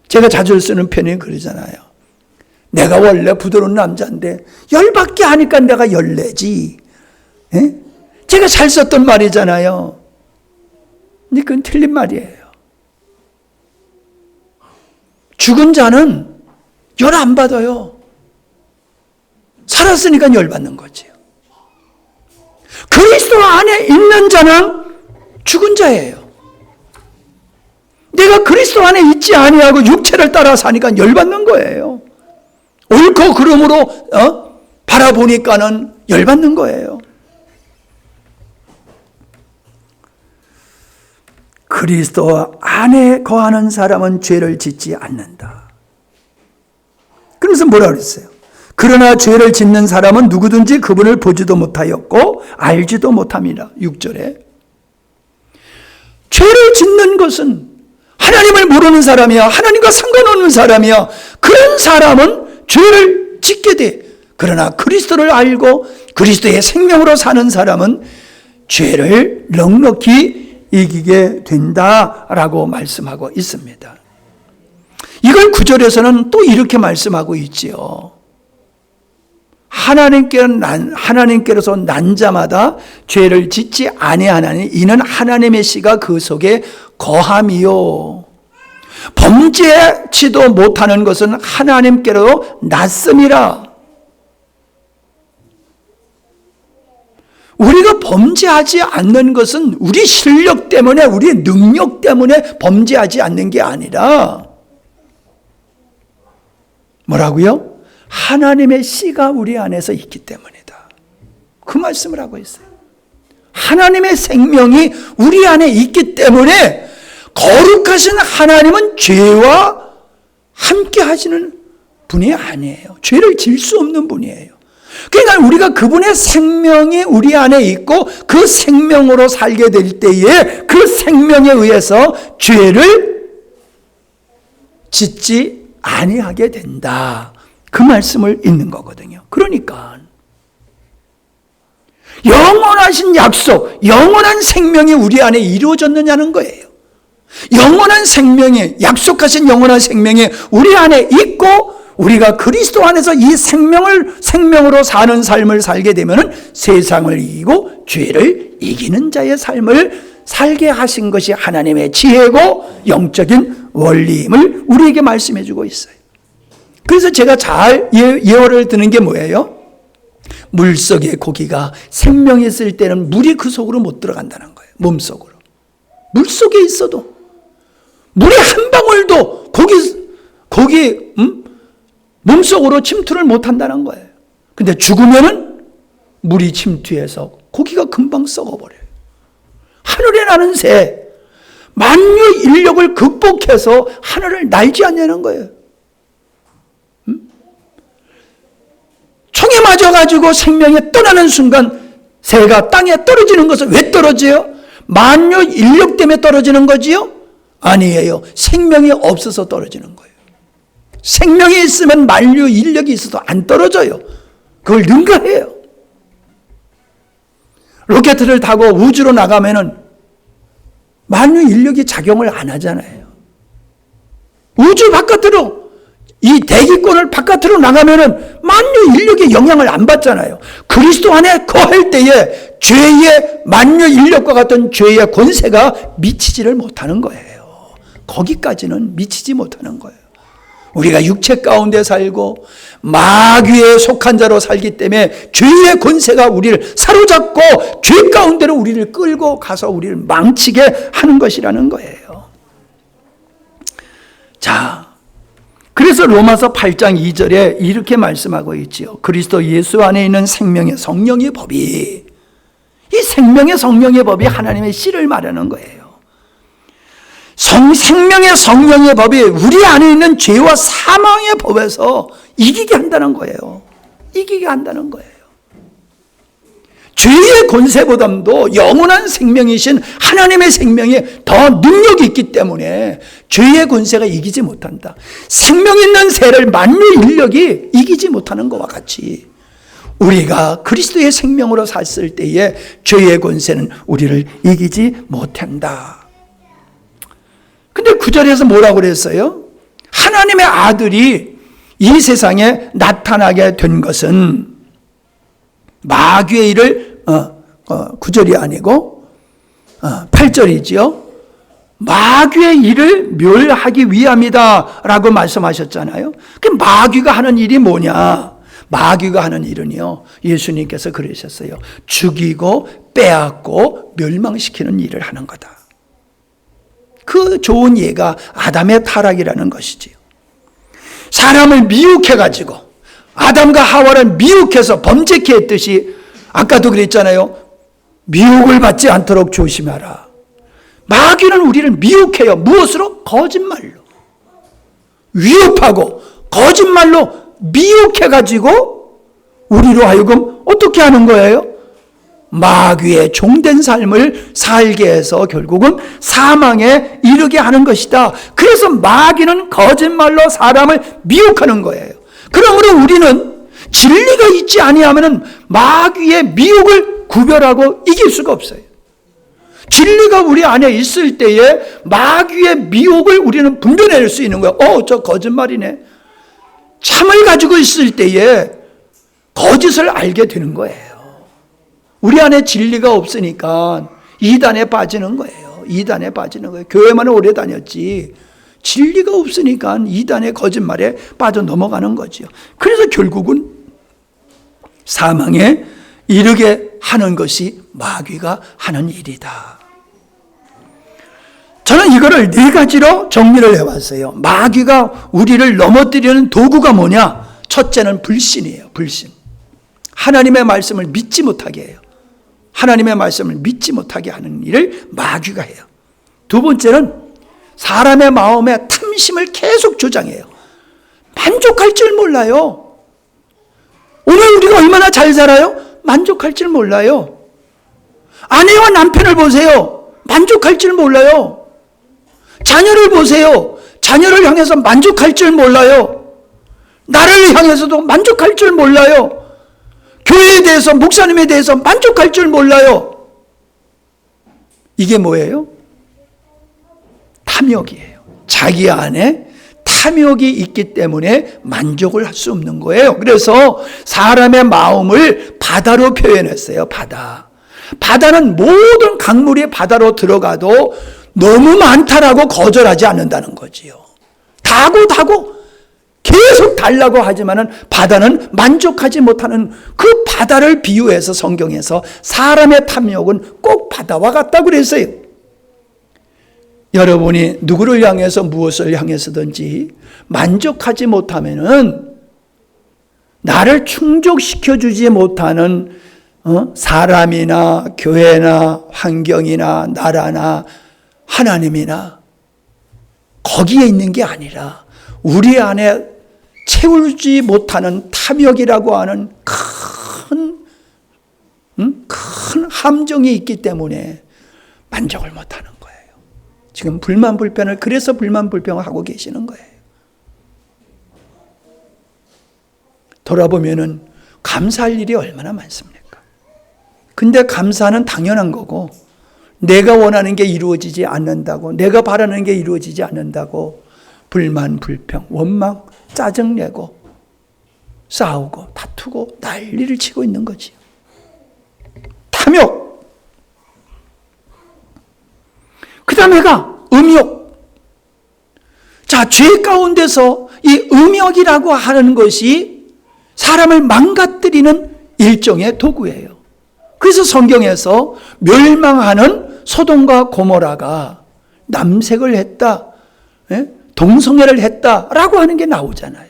제가 자주 쓰는 표현이 그러잖아요. 내가 원래 부드러운 남자인데 열받게 하니까 내가 열내지. 에? 제가 잘 썼던 말이잖아요. 근데 그건 틀린 말이에요. 죽은 자는 열 안 받아요. 살았으니까 열받는 거지요. 그리스도 안에 있는 자는 죽은 자예요. 내가 그리스도 안에 있지 아니하고 육체를 따라 사니까 열받는 거예요. 옳고 그름으로 바라보니까는 열받는 거예요. 그리스도 안에 거하는 사람은 죄를 짓지 않는다. 그래서 뭐라 그랬어요? 그러나 죄를 짓는 사람은 누구든지 그분을 보지도 못하였고 알지도 못함이라. 6절에 죄를 짓는 것은 하나님을 모르는 사람이야, 하나님과 상관없는 사람이야. 그런 사람은 죄를 짓게 돼. 그러나 그리스도를 알고 그리스도의 생명으로 사는 사람은 죄를 넉넉히 이기게 된다라고 말씀하고 있습니다. 이걸 9절에서는 또 이렇게 말씀하고 있지요. 하나님께로서 난 자마다 죄를 짓지 아니하나니 이는 하나님의 씨가 그 속에 거함이요. 범죄치도 못하는 것은 하나님께로 났음이라. 우리가 범죄하지 않는 것은 우리 실력 때문에, 우리 능력 때문에 범죄하지 않는 게 아니라 뭐라고요? 하나님의 씨가 우리 안에서 있기 때문이다. 그 말씀을 하고 있어요. 하나님의 생명이 우리 안에 있기 때문에 거룩하신 하나님은 죄와 함께 하시는 분이 아니에요. 죄를 질 수 없는 분이에요. 그러니까 우리가 그분의 생명이 우리 안에 있고 그 생명으로 살게 될 때에 그 생명에 의해서 죄를 짓지 아니하게 된다. 그 말씀을 읽는 거거든요. 그러니까 영원하신 약속, 영원한 생명이 우리 안에 이루어졌느냐는 거예요. 영원한 생명이, 약속하신 영원한 생명이 우리 안에 있고 우리가 그리스도 안에서 이 생명으로 사는 삶을 살게 되면 세상을 이기고 죄를 이기는 자의 삶을 살게 하신 것이 하나님의 지혜고 영적인 원리임을 우리에게 말씀해 주고 있어요. 그래서 제가 잘 예어를 드는 게 뭐예요? 물속의 고기가 생명이 있을 때는 물이 그 속으로 못 들어간다는 거예요. 몸속으로. 물속에 있어도 물이 한 방울도 고기 몸속으로 침투를 못 한다는 거예요. 근데 죽으면은 물이 침투해서 고기가 금방 썩어버려요. 하늘에 나는 새, 만유 인력을 극복해서 하늘을 날지 않냐는 거예요. 총에 맞아가지고 생명이 떠나는 순간 새가 땅에 떨어지는 것은 왜 떨어져요? 만유 인력 때문에 떨어지는 거지요? 아니에요. 생명이 없어서 떨어지는 거예요. 생명이 있으면 만유 인력이 있어도 안 떨어져요. 그걸 능가해요. 로켓을 타고 우주로 나가면은 만유 인력이 작용을 안 하잖아요. 우주 바깥으로 이 대기권을 바깥으로 나가면은 만유 인력의 영향을 안 받잖아요. 그리스도 안에 거할 때에 죄의 만유 인력과 같은 죄의 권세가 미치지를 못하는 거예요. 거기까지는 미치지 못하는 거예요. 우리가 육체 가운데 살고 마귀에 속한 자로 살기 때문에 죄의 권세가 우리를 사로잡고 죄 가운데로 우리를 끌고 가서 우리를 망치게 하는 것이라는 거예요. 자, 그래서 로마서 8장 2절에 이렇게 말씀하고 있지요. 그리스도 예수 안에 있는 생명의 성령의 법이, 이 생명의 성령의 법이 하나님의 씨를 말하는 거예요. 생명의 성령의 법이 우리 안에 있는 죄와 사망의 법에서 이기게 한다는 거예요. 이기게 한다는 거예요. 죄의 권세보다도 영원한 생명이신 하나님의 생명이 더 능력이 있기 때문에 죄의 권세가 이기지 못한다. 생명 있는 새를 만유 인력이 이기지 못하는 것과 같이 우리가 그리스도의 생명으로 샀을 때에 죄의 권세는 우리를 이기지 못한다. 근데 9절에서 뭐라고 그랬어요? 하나님의 아들이 이 세상에 나타나게 된 것은 마귀의 일을 9절이 아니고 8절이지요. 마귀의 일을 멸하기 위함이다 라고 말씀하셨잖아요. 그 마귀가 하는 일이 뭐냐? 마귀가 하는 일은요, 예수님께서 그러셨어요. 죽이고 빼앗고 멸망시키는 일을 하는 거다. 그 좋은 예가 아담의 타락이라는 것이지요. 사람을 미혹해가지고 아담과 하와를 미혹해서 범죄케 했듯이 아까도 그랬잖아요. 미혹을 받지 않도록 조심하라. 마귀는 우리를 미혹해요. 무엇으로? 거짓말로. 위협하고 거짓말로 미혹해가지고 우리로 하여금 어떻게 하는 거예요? 마귀의 종된 삶을 살게 해서 결국은 사망에 이르게 하는 것이다. 그래서 마귀는 거짓말로 사람을 미혹하는 거예요. 그러므로 우리는 진리가 있지 아니하면 마귀의 미혹을 구별하고 이길 수가 없어요. 진리가 우리 안에 있을 때에 마귀의 미혹을 우리는 분별해낼 수 있는 거예요. 저 거짓말이네. 참을 가지고 있을 때에 거짓을 알게 되는 거예요. 우리 안에 진리가 없으니까 이단에 빠지는 거예요. 이단에 빠지는 거예요. 교회만 오래 다녔지 진리가 없으니까 이단의 거짓말에 빠져 넘어가는 거죠. 그래서 결국은 사망에 이르게 하는 것이 마귀가 하는 일이다. 저는 이거를 4가지로 정리를 해봤어요. 마귀가 우리를 넘어뜨리는 도구가 뭐냐? 첫째는 불신이에요. 불신. 하나님의 말씀을 믿지 못하게 해요. 하나님의 말씀을 믿지 못하게 하는 일을 마귀가 해요. 두 번째는 사람의 마음에 탐심을 계속 조장해요. 만족할 줄 몰라요. 오늘 우리가 얼마나 잘 살아요? 만족할 줄 몰라요. 아내와 남편을 보세요. 만족할 줄 몰라요. 자녀를 보세요. 자녀를 향해서 만족할 줄 몰라요. 나를 향해서도 만족할 줄 몰라요. 교회에 대해서, 목사님에 대해서 만족할 줄 몰라요. 이게 뭐예요? 탐욕이에요. 자기 안에 탐욕이 있기 때문에 만족을 할 수 없는 거예요. 그래서 사람의 마음을 바다로 표현했어요. 바다. 바다는 모든 강물이 바다로 들어가도 너무 많다라고 거절하지 않는다는 거지요. 다고 계속 달라고 하지만은 바다는 만족하지 못하는 그 바다를 비유해서 성경에서 사람의 탐욕은 꼭 바다와 같다고 그랬어요. 여러분이 누구를 향해서 무엇을 향해서든지 만족하지 못하면은 나를 충족시켜 주지 못하는 사람이나 교회나 환경이나 나라나 하나님이나 거기에 있는 게 아니라 우리 안에 채우지 못하는 탐욕이라고 하는 큰 함정이 있기 때문에 만족을 못하는 거예요. 지금 불만불평을 그래서 불만불평을 하고 계시는 거예요. 돌아보면은 감사할 일이 얼마나 많습니까? 근데 감사는 당연한 거고 내가 원하는 게 이루어지지 않는다고, 내가 바라는 게 이루어지지 않는다고 불만, 불평, 원망, 짜증내고 싸우고 다투고 난리를 치고 있는 거지. 탐욕. 그 다음에가 음욕. 자, 죄 가운데서 이 음욕이라고 하는 것이 사람을 망가뜨리는 일종의 도구예요. 그래서 성경에서 멸망하는 소돔과 고모라가 남색을 했다, 동성애를 했다라고 하는 게 나오잖아요.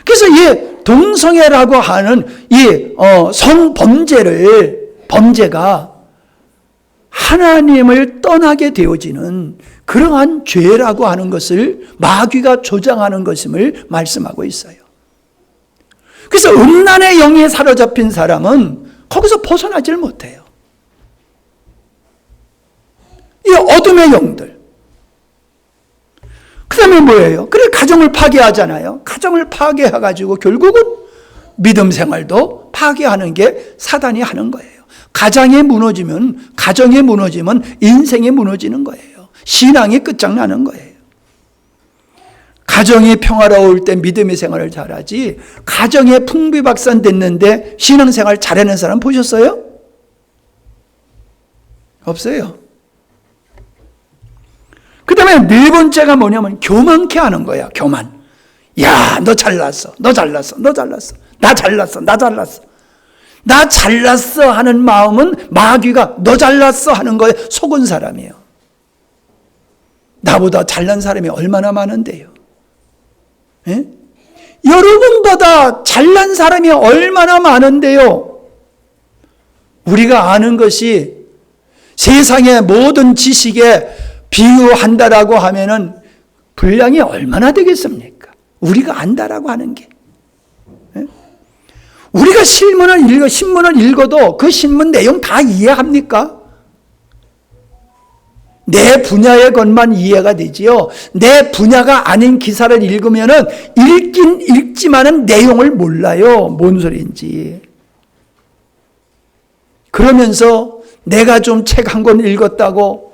그래서 이 동성애라고 하는 이 범죄가 하나님을 떠나게 되어지는 그러한 죄라고 하는 것을 마귀가 조장하는 것임을 말씀하고 있어요. 그래서 음란의 영에 사로잡힌 사람은 거기서 벗어나질 못해요. 이 어둠의 영들. 그 다음에 뭐예요? 그래, 가정을 파괴하잖아요. 가정을 파괴해가지고 결국은 믿음 생활도 파괴하는 게 사단이 하는 거예요. 가정이 무너지면 인생이 무너지는 거예요. 신앙이 끝장나는 거예요. 가정이 평화로울 때 믿음의 생활을 잘하지, 가정에 풍비박산 됐는데 신앙생활 잘하는 사람 보셨어요? 없어요. 그 다음에 네 번째가 뭐냐면 교만케 하는 거야. 교만. 야, 너 잘났어. 나 잘났어 하는 마음은 마귀가 너 잘났어 하는 거에 속은 사람이에요. 나보다 잘난 사람이 얼마나 많은데요. 예? 여러분보다 잘난 사람이 얼마나 많은데요. 우리가 아는 것이 세상의 모든 지식에 비유한다라고 하면은 분량이 얼마나 되겠습니까? 우리가 안다라고 하는 게. 예? 우리가 신문을 읽어도 그 신문 내용 다 이해합니까? 내 분야의 것만 이해가 되지요. 내 분야가 아닌 기사를 읽으면은 읽긴 읽지만은 내용을 몰라요. 뭔 소리인지. 그러면서 내가 좀 책 한 권 읽었다고,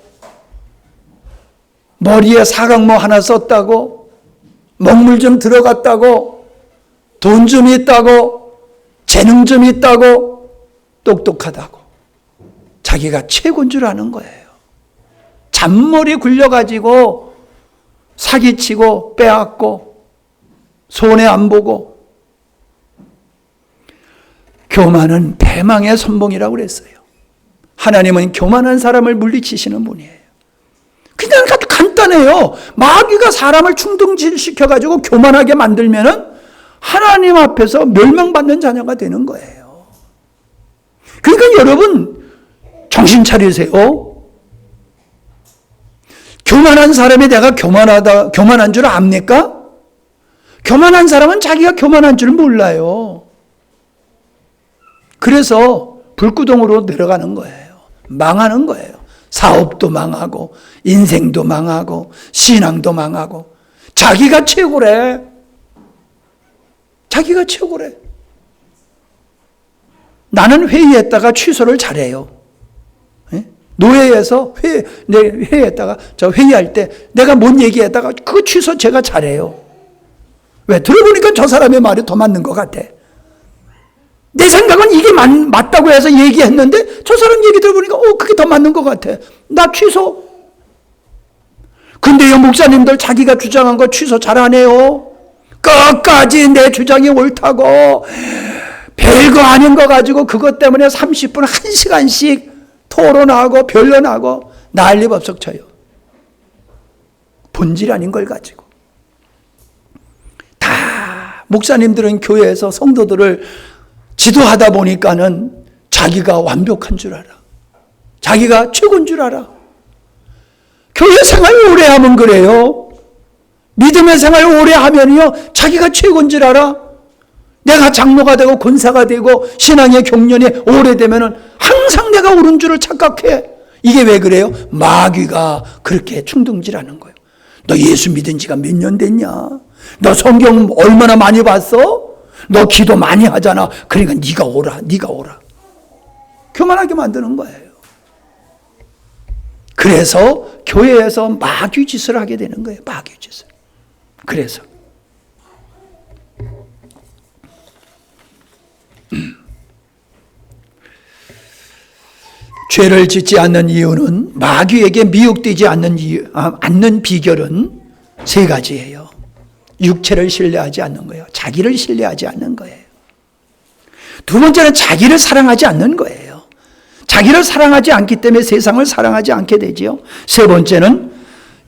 머리에 사각모 하나 썼다고, 먹물 좀 들어갔다고, 돈 좀 있다고, 재능 좀 있다고, 똑똑하다고 자기가 최고인 줄 아는 거예요. 잔머리 굴려가지고 사기치고 빼앗고 손해 안 보고. 교만은 패망의 선봉이라고 그랬어요. 하나님은 교만한 사람을 물리치시는 분이에요. 그냥 간단해요. 마귀가 사람을 충동시켜가지고 교만하게 만들면은 하나님 앞에서 멸망받는 자녀가 되는 거예요. 그러니까 여러분 정신 차리세요. 교만한 사람이 내가 교만한 줄 압니까? 교만한 사람은 자기가 교만한 줄 몰라요. 그래서 불구덩으로 내려가는 거예요. 망하는 거예요. 사업도 망하고, 인생도 망하고, 신앙도 망하고. 자기가 최고래. 나는 회의했다가 취소를 잘해요. 노예에서 회의했다가 회의할 때 내가 뭔 얘기했다가 그 취소 제가 잘해요. 왜? 들어보니까 저 사람의 말이 더 맞는 것 같아. 내 생각은 이게 맞다고 해서 얘기했는데 저 사람 얘기 들어보니까 그게 더 맞는 것 같아. 나 취소. 근데요, 목사님들 자기가 주장한 거 취소 잘 안 해요. 끝까지 내 주장이 옳다고 별거 아닌 거 가지고 그것 때문에 30분, 1시간씩 토론하고 변론하고 난리법석 쳐요. 본질 아닌 걸 가지고. 다 목사님들은 교회에서 성도들을 지도하다 보니까는 자기가 완벽한 줄 알아. 자기가 최고인 줄 알아. 교회 생활 오래 하면 그래요. 믿음의 생활 오래 하면요, 자기가 최고인 줄 알아. 내가 장로가 되고 권사가 되고 신앙의 경륜이 오래되면은 항상 내가 옳은 줄을 착각해. 이게 왜 그래요? 마귀가 그렇게 충동질하는 거예요. 너 예수 믿은 지가 몇 년 됐냐? 너 성경 얼마나 많이 봤어? 너 기도 많이 하잖아. 그러니까 네가 오라, 네가 오라. 교만하게 만드는 거예요. 그래서 교회에서 마귀 짓을 하게 되는 거예요. 마귀 짓을. 그래서 죄를 짓지 않는 이유는, 마귀에게 미혹되지 않는 비결은 세 가지예요. 육체를 신뢰하지 않는 거예요. 자기를 신뢰하지 않는 거예요. 두 번째는 자기를 사랑하지 않는 거예요. 자기를 사랑하지 않기 때문에 세상을 사랑하지 않게 되지요. 세 번째는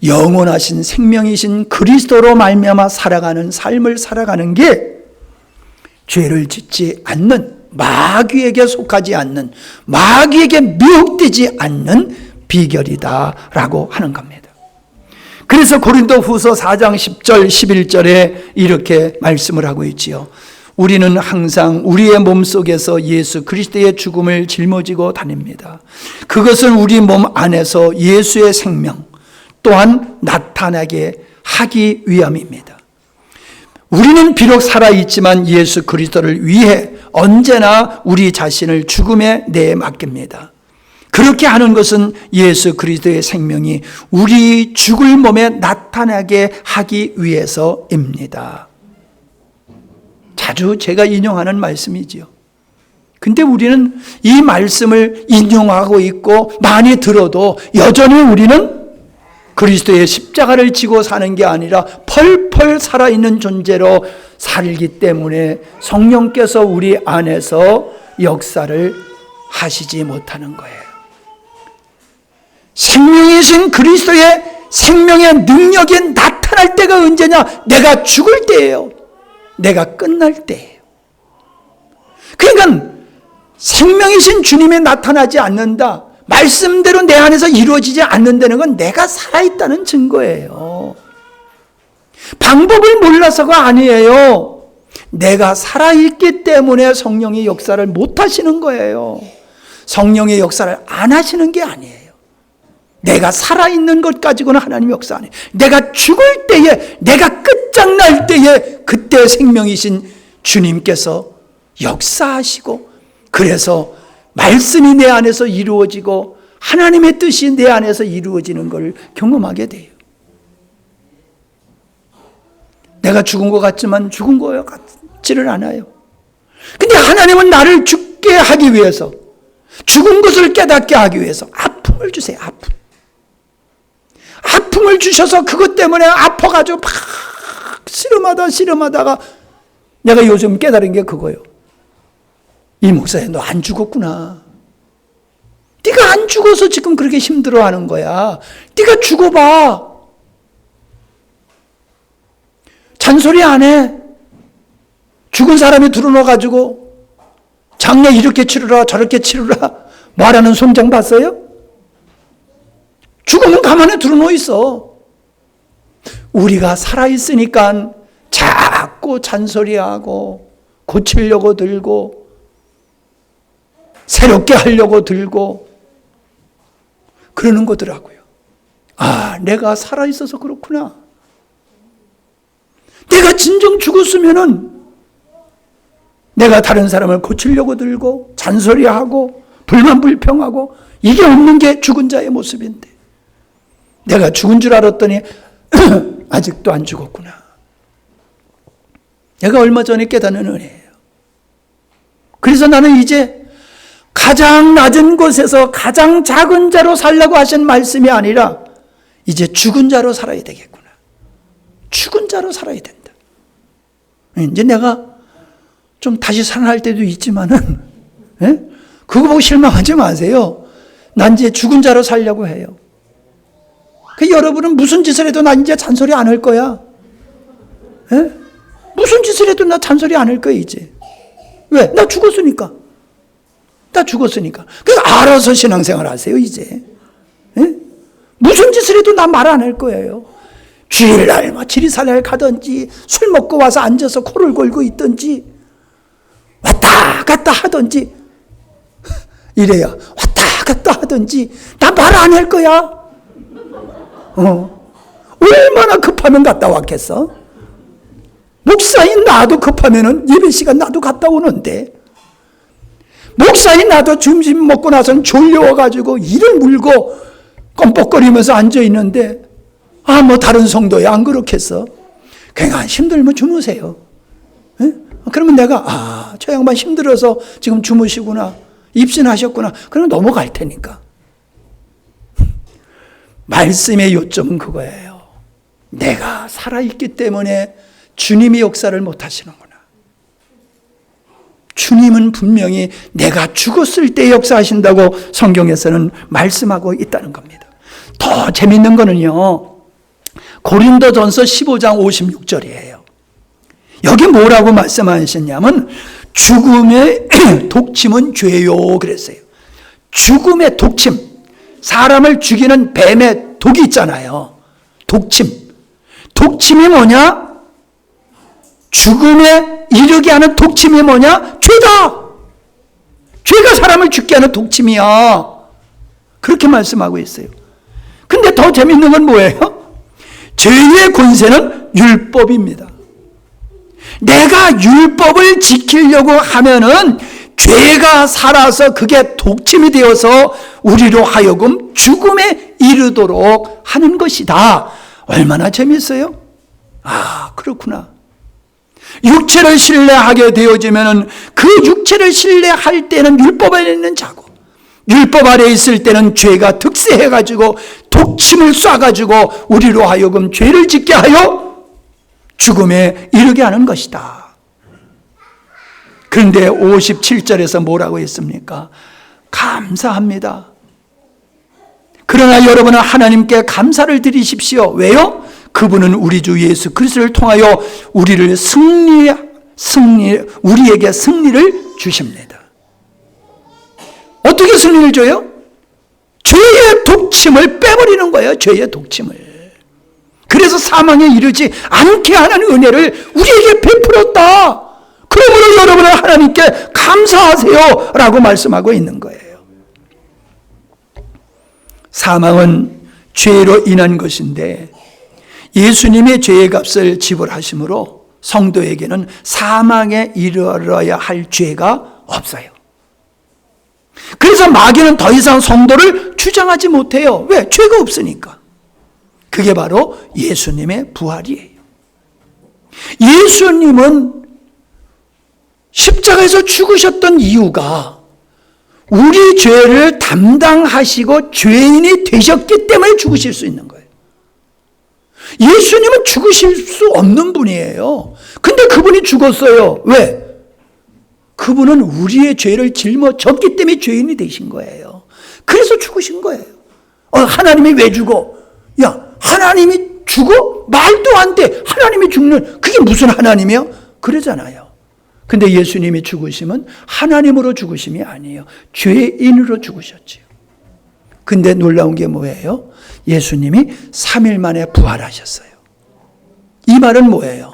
영원하신 생명이신 그리스도로 말미암아 살아가는 삶을 살아가는 게 죄를 짓지 않는, 마귀에게 속하지 않는, 마귀에게 미혹되지 않는 비결이다라고 하는 겁니다. 그래서 고린도후서 4장 10절 11절에 이렇게 말씀을 하고 있지요. 우리는 항상 우리의 몸속에서 예수 그리스도의 죽음을 짊어지고 다닙니다. 그것은 우리 몸 안에서 예수의 생명 또한 나타나게 하기 위함입니다. 우리는 비록 살아있지만 예수 그리스도를 위해 언제나 우리 자신을 죽음에 내맡깁니다. 그렇게 하는 것은 예수 그리스도의 생명이 우리 죽을 몸에 나타나게 하기 위해서입니다. 자주 제가 인용하는 말씀이지요. 근데 우리는 이 말씀을 인용하고 있고 많이 들어도 여전히 우리는 그리스도의 십자가를 지고 사는 게 아니라 펄펄 살아있는 존재로 살기 때문에 성령께서 우리 안에서 역사를 하시지 못하는 거예요. 생명이신 그리스도의 생명의 능력이 나타날 때가 언제냐? 내가 죽을 때예요. 내가 끝날 때예요. 그러니까 생명이신 주님이 나타나지 않는다, 말씀대로 내 안에서 이루어지지 않는다는 건 내가 살아있다는 증거예요. 방법을 몰라서가 아니에요. 내가 살아있기 때문에 성령의 역사를 못 하시는 거예요. 성령의 역사를 안 하시는 게 아니에요. 내가 살아있는 것 가지고는 하나님의 역사 아니에요. 내가 죽을 때에, 내가 끝장날 때에 그때 생명이신 주님께서 역사하시고, 그래서 말씀이 내 안에서 이루어지고 하나님의 뜻이 내 안에서 이루어지는 걸 경험하게 돼요. 내가 죽은 것 같지만 죽은 것 같지를 않아요. 근데 하나님은 나를 죽게 하기 위해서, 죽은 것을 깨닫게 하기 위해서 아픔을 주세요. 아픔을 주셔서 그것 때문에 아파가지고 막 씨름하다가 내가 요즘 깨달은 게 그거예요. 이 목사야, 너 안 죽었구나. 네가 안 죽어서 지금 그렇게 힘들어하는 거야. 네가 죽어봐. 잔소리 안 해. 죽은 사람이 들어눠가지고 장례 이렇게 치르라 저렇게 치르라 말하는 송장 봤어요? 죽으면 가만히 들어놓여 있어. 우리가 살아있으니까 자꾸 잔소리하고 고치려고 들고 새롭게 하려고 들고 그러는 거더라고요. 아, 내가 살아있어서 그렇구나. 내가 진정 죽었으면은 내가 다른 사람을 고치려고 들고 잔소리하고 불만불평하고 이게 없는 게 죽은 자의 모습인데 내가 죽은 줄 알았더니 아직도 안 죽었구나. 내가 얼마 전에 깨닫는 은혜예요. 그래서 나는 이제 가장 낮은 곳에서 가장 작은 자로 살라고 하신 말씀이 아니라 이제 죽은 자로 살아야 되겠구나. 죽은 자로 살아야 된다. 이제 내가 좀 다시 살아날 때도 있지만은, 예? 그거 보고 실망하지 마세요. 난 이제 죽은 자로 살려고 해요. 그 여러분은 무슨 짓을 해도 난 이제 잔소리 안 할 거야. 예? 무슨 짓을 해도 나 잔소리 안 할 거야, 이제. 왜? 나 죽었으니까. 나 죽었으니까. 그래서 알아서 신앙생활 하세요, 이제. 예? 무슨 짓을 해도 나 말 안 할 거예요. 주일날 지리산에 가든지 술 먹고 와서 앉아서 코를 골고 있든지 왔다 갔다 하든지 이래야 왔다 갔다 하든지 나 말 안 할 거야. 얼마나 급하면 갔다 왔겠어? 목사인 나도 급하면은 예배 시간 나도 갔다 오는데, 목사인 나도 점심 먹고 나서는 졸려와가지고 이를 물고 껌뻑거리면서 앉아 있는데, 뭐 다른 성도야 안 그렇겠어? 그러니까 힘들면 주무세요. 에? 그러면 내가 저 양반 힘들어서 지금 주무시구나, 입신하셨구나, 그러면 넘어갈 테니까. 말씀의 요점은 그거예요. 내가 살아있기 때문에 주님이 역사를 못 하시는구나. 주님은 분명히 내가 죽었을 때 역사하신다고 성경에서는 말씀하고 있다는 겁니다. 더 재밌는 거는요, 고린도전서 15장 56절이에요. 여기 뭐라고 말씀하셨냐면, 죽음의 독침은 죄요 그랬어요. 죽음의 독침, 사람을 죽이는 뱀의 독이 있잖아요. 독침. 독침이 뭐냐? 죽음에 이르게 하는 독침이 뭐냐? 죄다. 죄가 사람을 죽게 하는 독침이야. 그렇게 말씀하고 있어요. 근데 더 재밌는 건 뭐예요? 죄의 권세는 율법입니다. 내가 율법을 지키려고 하면은 죄가 살아서 그게 독침이 되어서 우리로 하여금 죽음에 이르도록 하는 것이다. 얼마나 재밌어요? 그렇구나. 육체를 신뢰하게 되어지면은 그 육체를 신뢰할 때는 율법 안에 있는 자고, 율법 아래 있을 때는 죄가 득세해가지고 독침을 쏴가지고 우리로 하여금 죄를 짓게 하여 죽음에 이르게 하는 것이다. 그런데 57절에서 뭐라고 했습니까? 감사합니다. 그러나 여러분은 하나님께 감사를 드리십시오. 왜요? 그분은 우리 주 예수 그리스도를 통하여 우리에게 승리를 주십니다. 어떻게 승리를 줘요? 죄의 독침을 빼버리는 거예요. 죄의 독침을. 그래서 사망에 이르지 않게 하는 은혜를 우리에게 베풀었다. 그러므로 여러분은 하나님께 감사하세요 라고 말씀하고 있는 거예요. 사망은 죄로 인한 것인데, 예수님의 죄의 값을 지불하심으로 성도에게는 사망에 이르러야 할 죄가 없어요. 그래서 마귀는 더 이상 성도를 주장하지 못해요. 왜? 죄가 없으니까. 그게 바로 예수님의 부활이에요. 예수님은 십자가에서 죽으셨던 이유가 우리 죄를 담당하시고 죄인이 되셨기 때문에 죽으실 수 있는 거예요. 예수님은 죽으실 수 없는 분이에요. 근데 그분이 죽었어요. 왜? 그분은 우리의 죄를 짊어졌기 때문에 죄인이 되신 거예요. 그래서 죽으신 거예요. 하나님이 왜 죽어? 야, 하나님이 죽어? 말도 안 돼. 하나님이 죽는, 그게 무슨 하나님이야? 그러잖아요. 근데 예수님이 죽으심은 하나님으로 죽으심이 아니에요. 죄인으로 죽으셨지요. 근데 놀라운 게 뭐예요? 예수님이 3일 만에 부활하셨어요. 이 말은 뭐예요?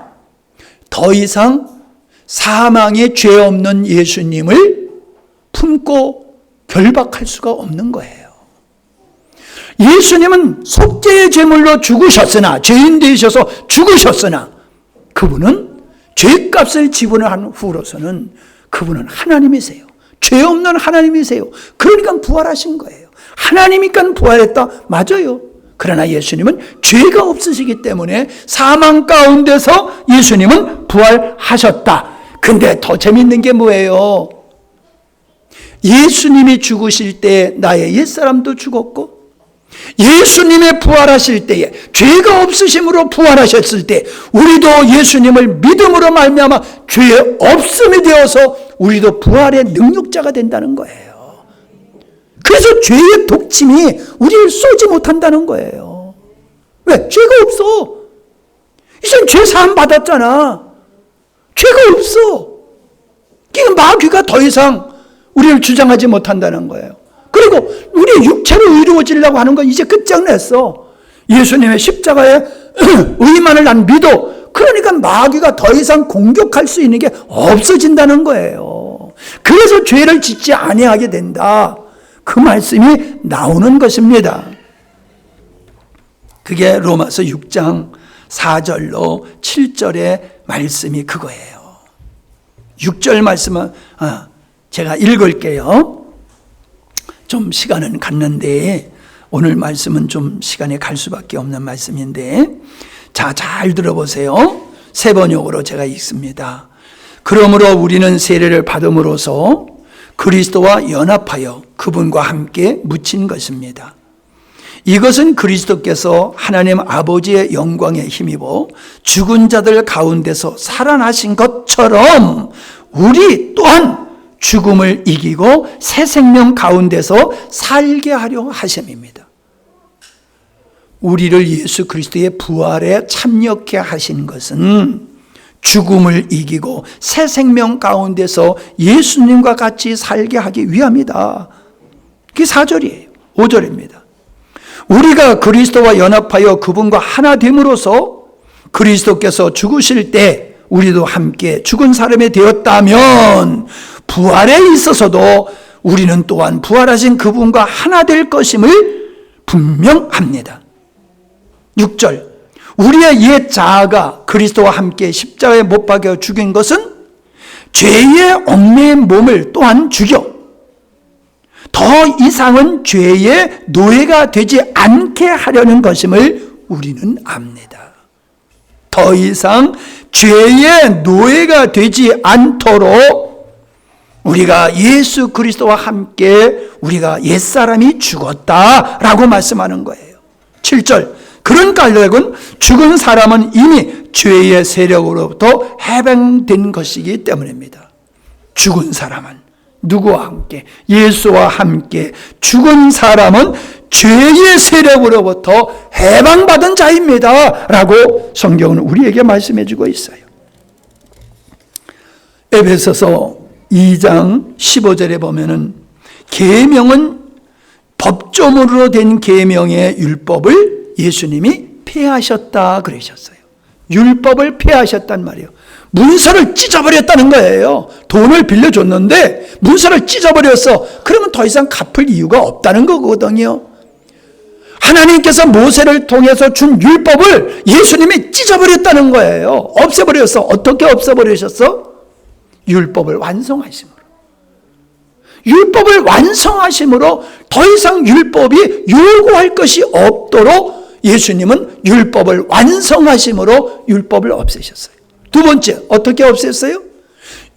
더 이상 사망에 죄 없는 예수님을 품고 결박할 수가 없는 거예요. 예수님은 속죄의 제물로 죽으셨으나, 죄인 되셔서 죽으셨으나, 그분은 죄값을 지불한 후로서는 그분은 하나님이세요. 죄 없는 하나님이세요. 그러니까 부활하신 거예요. 하나님이니까 부활했다. 맞아요. 그러나 예수님은 죄가 없으시기 때문에 사망 가운데서 예수님은 부활하셨다. 근데 더 재밌는 게 뭐예요? 예수님이 죽으실 때 나의 옛사람도 죽었고, 예수님의 부활하실 때에 죄가 없으심으로 부활하셨을 때 우리도 예수님을 믿음으로 말미암아 죄 없음이 되어서 우리도 부활의 능력자가 된다는 거예요. 그래서 죄의 독침이 우리를 쏘지 못한다는 거예요. 왜? 죄가 없어. 이젠 죄 사함 받았잖아. 죄가 없어. 그러니까 마귀가 더 이상 우리를 주장하지 못한다는 거예요. 그리고 우리의 육체로 의로워지려고 하는 건 이제 끝장냈어. 예수님의 십자가의 의만을 난 믿어. 그러니까 마귀가 더 이상 공격할 수 있는 게 없어진다는 거예요. 그래서 죄를 짓지 아니하게 된다. 그 말씀이 나오는 것입니다. 그게 로마서 6장 4절로 7절의 말씀이 그거예요. 6절 말씀은 제가 읽을게요. 좀 시간은 갔는데 오늘 말씀은 좀 시간이 갈 수밖에 없는 말씀인데, 자, 잘 들어보세요. 세 번역으로 제가 읽습니다. 그러므로 우리는 세례를 받음으로써 그리스도와 연합하여 그분과 함께 묻힌 것입니다. 이것은 그리스도께서 하나님 아버지의 영광에 힘입어 죽은 자들 가운데서 살아나신 것처럼 우리 또한 죽음을 이기고 새 생명 가운데서 살게 하려 하심입니다. 우리를 예수 그리스도의 부활에 참여케 하신 것은 죽음을 이기고 새 생명 가운데서 예수님과 같이 살게 하기 위함이다. 그게 4절이에요. 5절입니다. 우리가 그리스도와 연합하여 그분과 하나 됨으로써 그리스도께서 죽으실 때 우리도 함께 죽은 사람이 되었다면 부활에 있어서도 우리는 또한 부활하신 그분과 하나 될 것임을 분명합니다. 6절, 우리의 옛 자아가 그리스도와 함께 십자가에 못 박여 죽인 것은 죄의 얽매인 몸을 또한 죽여 더 이상은 죄의 노예가 되지 않게 하려는 것임을 우리는 압니다. 더 이상 죄의 노예가 되지 않도록 우리가 예수 그리스도와 함께 우리가 옛사람이 죽었다라고 말씀하는 거예요. 7절, 그런 까닭은 죽은 사람은 이미 죄의 세력으로부터 해방된 것이기 때문입니다. 죽은 사람은 누구와 함께? 예수와 함께 죽은 사람은 죄의 세력으로부터 해방받은 자입니다 라고 성경은 우리에게 말씀해 주고 있어요. 에베소서 2장 15절에 보면은 계명은 법조문으로 된 계명의 율법을 예수님이 폐하셨다 그러셨어요. 율법을 폐하셨단 말이에요. 문서를 찢어버렸다는 거예요. 돈을 빌려줬는데 문서를 찢어버렸어. 그러면 더 이상 갚을 이유가 없다는 거거든요. 하나님께서 모세를 통해서 준 율법을 예수님이 찢어버렸다는 거예요. 없애버렸어. 어떻게 없애버리셨어? 율법을 완성하심으로. 율법을 완성하심으로 더 이상 율법이 요구할 것이 없도록 예수님은 율법을 완성하심으로 율법을 없애셨어요. 두 번째, 어떻게 없앴어요?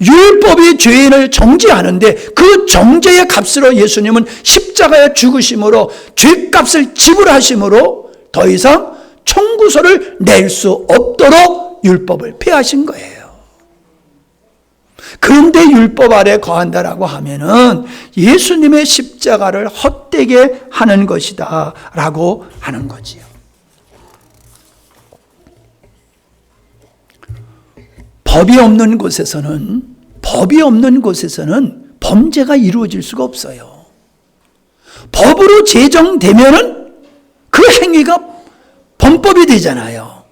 율법이 죄인을 정죄하는데 그 정죄의 값으로 예수님은 십자가에 죽으심으로 죄값을 지불하심으로 더 이상 청구서를 낼 수 없도록 율법을 폐하신 거예요. 그런데 율법 아래 거한다라고 하면은 예수님의 십자가를 헛되게 하는 것이다 라고 하는 거지요. 법이 없는 곳에서는 범죄가 이루어질 수가 없어요. 법으로 제정되면은 그 행위가 범법이 되잖아요.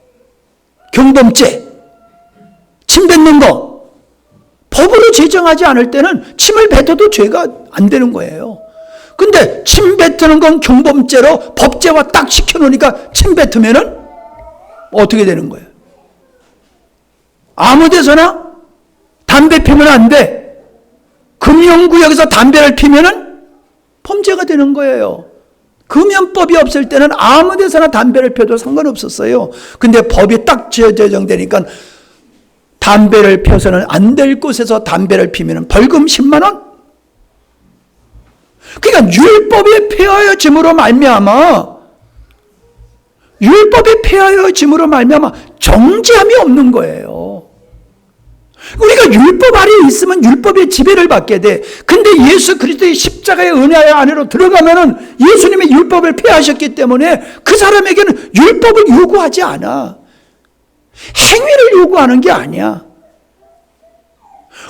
경범죄, 침 뱉는 거, 법으로 제정하지 않을 때는 침을 뱉어도 죄가 안 되는 거예요. 근데 침 뱉는 건 경범죄로 법제화 딱 시켜놓으니까 침 뱉으면은 어떻게 되는 거예요? 아무 데서나 담배 피면 안 돼. 금연구역에서 담배를 피면은 범죄가 되는 거예요. 금연법이 없을 때는 아무 데서나 담배를 펴도 상관없었어요. 근데 법이 딱 제정되니까 담배를 펴서는 안 될 곳에서 담배를 피면 벌금 10만 원? 그러니까 율법이 폐하여짐으로 말미암아 율법이 폐하여짐으로 말미암아 정죄함이 없는 거예요. 우리가 율법 아래에 있으면 율법의 지배를 받게 돼. 근데 예수 그리스도의 십자가의 은혜 안으로 들어가면은 예수님이 율법을 폐하셨기 때문에 그 사람에게는 율법을 요구하지 않아. 행위를 요구하는 게 아니야.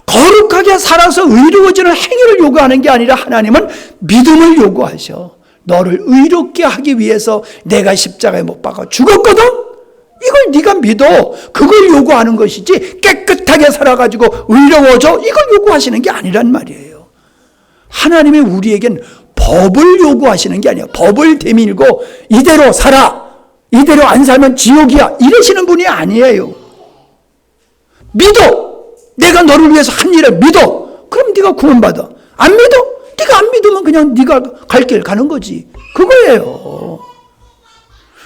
거룩하게 살아서 의로워지는 행위를 요구하는 게 아니라 하나님은 믿음을 요구하셔. 너를 의롭게 하기 위해서 내가 십자가에 못 박아 죽었거든? 이걸 네가 믿어. 그걸 요구하는 것이지 깨끗하게 살아가지고 의로워져 이걸 요구하시는 게 아니란 말이에요. 하나님이 우리에겐 법을 요구하시는 게 아니에요. 법을 대밀고 이대로 살아. 이대로 안 살면 지옥이야. 이러시는 분이 아니에요. 믿어. 내가 너를 위해서 한 일을 믿어. 그럼 네가 구원받아. 안 믿어? 네가 안 믿으면 그냥 네가 갈 길 가는 거지. 그거예요.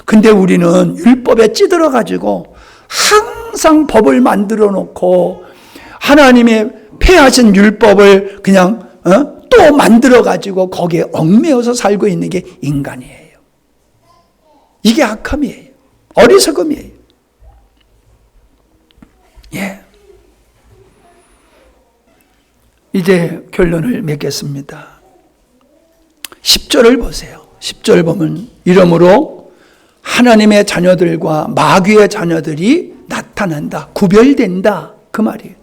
근데 우리는 율법에 찌들어 가지고 항상 법을 만들어 놓고 하나님의 폐하신 율법을 그냥 또 만들어 가지고 거기에 얽매여서 살고 있는 게 인간이에요. 이게 악함이에요. 어리석음이에요. 예. 이제 결론을 맺겠습니다. 10절을 보세요. 10절 보면 이러므로 하나님의 자녀들과 마귀의 자녀들이 나타난다. 구별된다. 그 말이에요.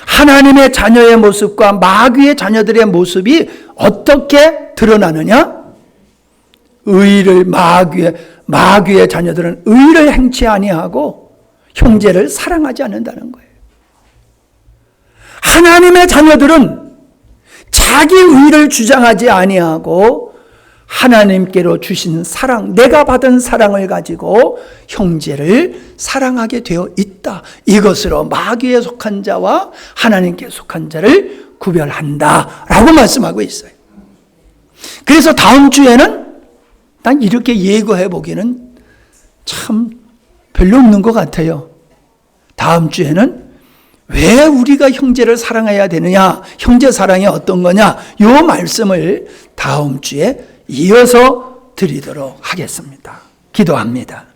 하나님의 자녀의 모습과 마귀의 자녀들의 모습이 어떻게 드러나느냐? 마귀의 자녀들은 의를 행치 아니하고 형제를 사랑하지 않는다는 거예요. 하나님의 자녀들은 자기 의를 주장하지 아니하고 하나님께로 주신 사랑, 내가 받은 사랑을 가지고 형제를 사랑하게 되어 있다. 이것으로 마귀에 속한 자와 하나님께 속한 자를 구별한다 라고 말씀하고 있어요. 그래서 다음 주에는 난 이렇게 예고해 보기는 참 별로 없는 것 같아요. 다음 주에는 왜 우리가 형제를 사랑해야 되느냐, 형제 사랑이 어떤 거냐, 이 말씀을 다음 주에 이어서 드리도록 하겠습니다. 기도합니다.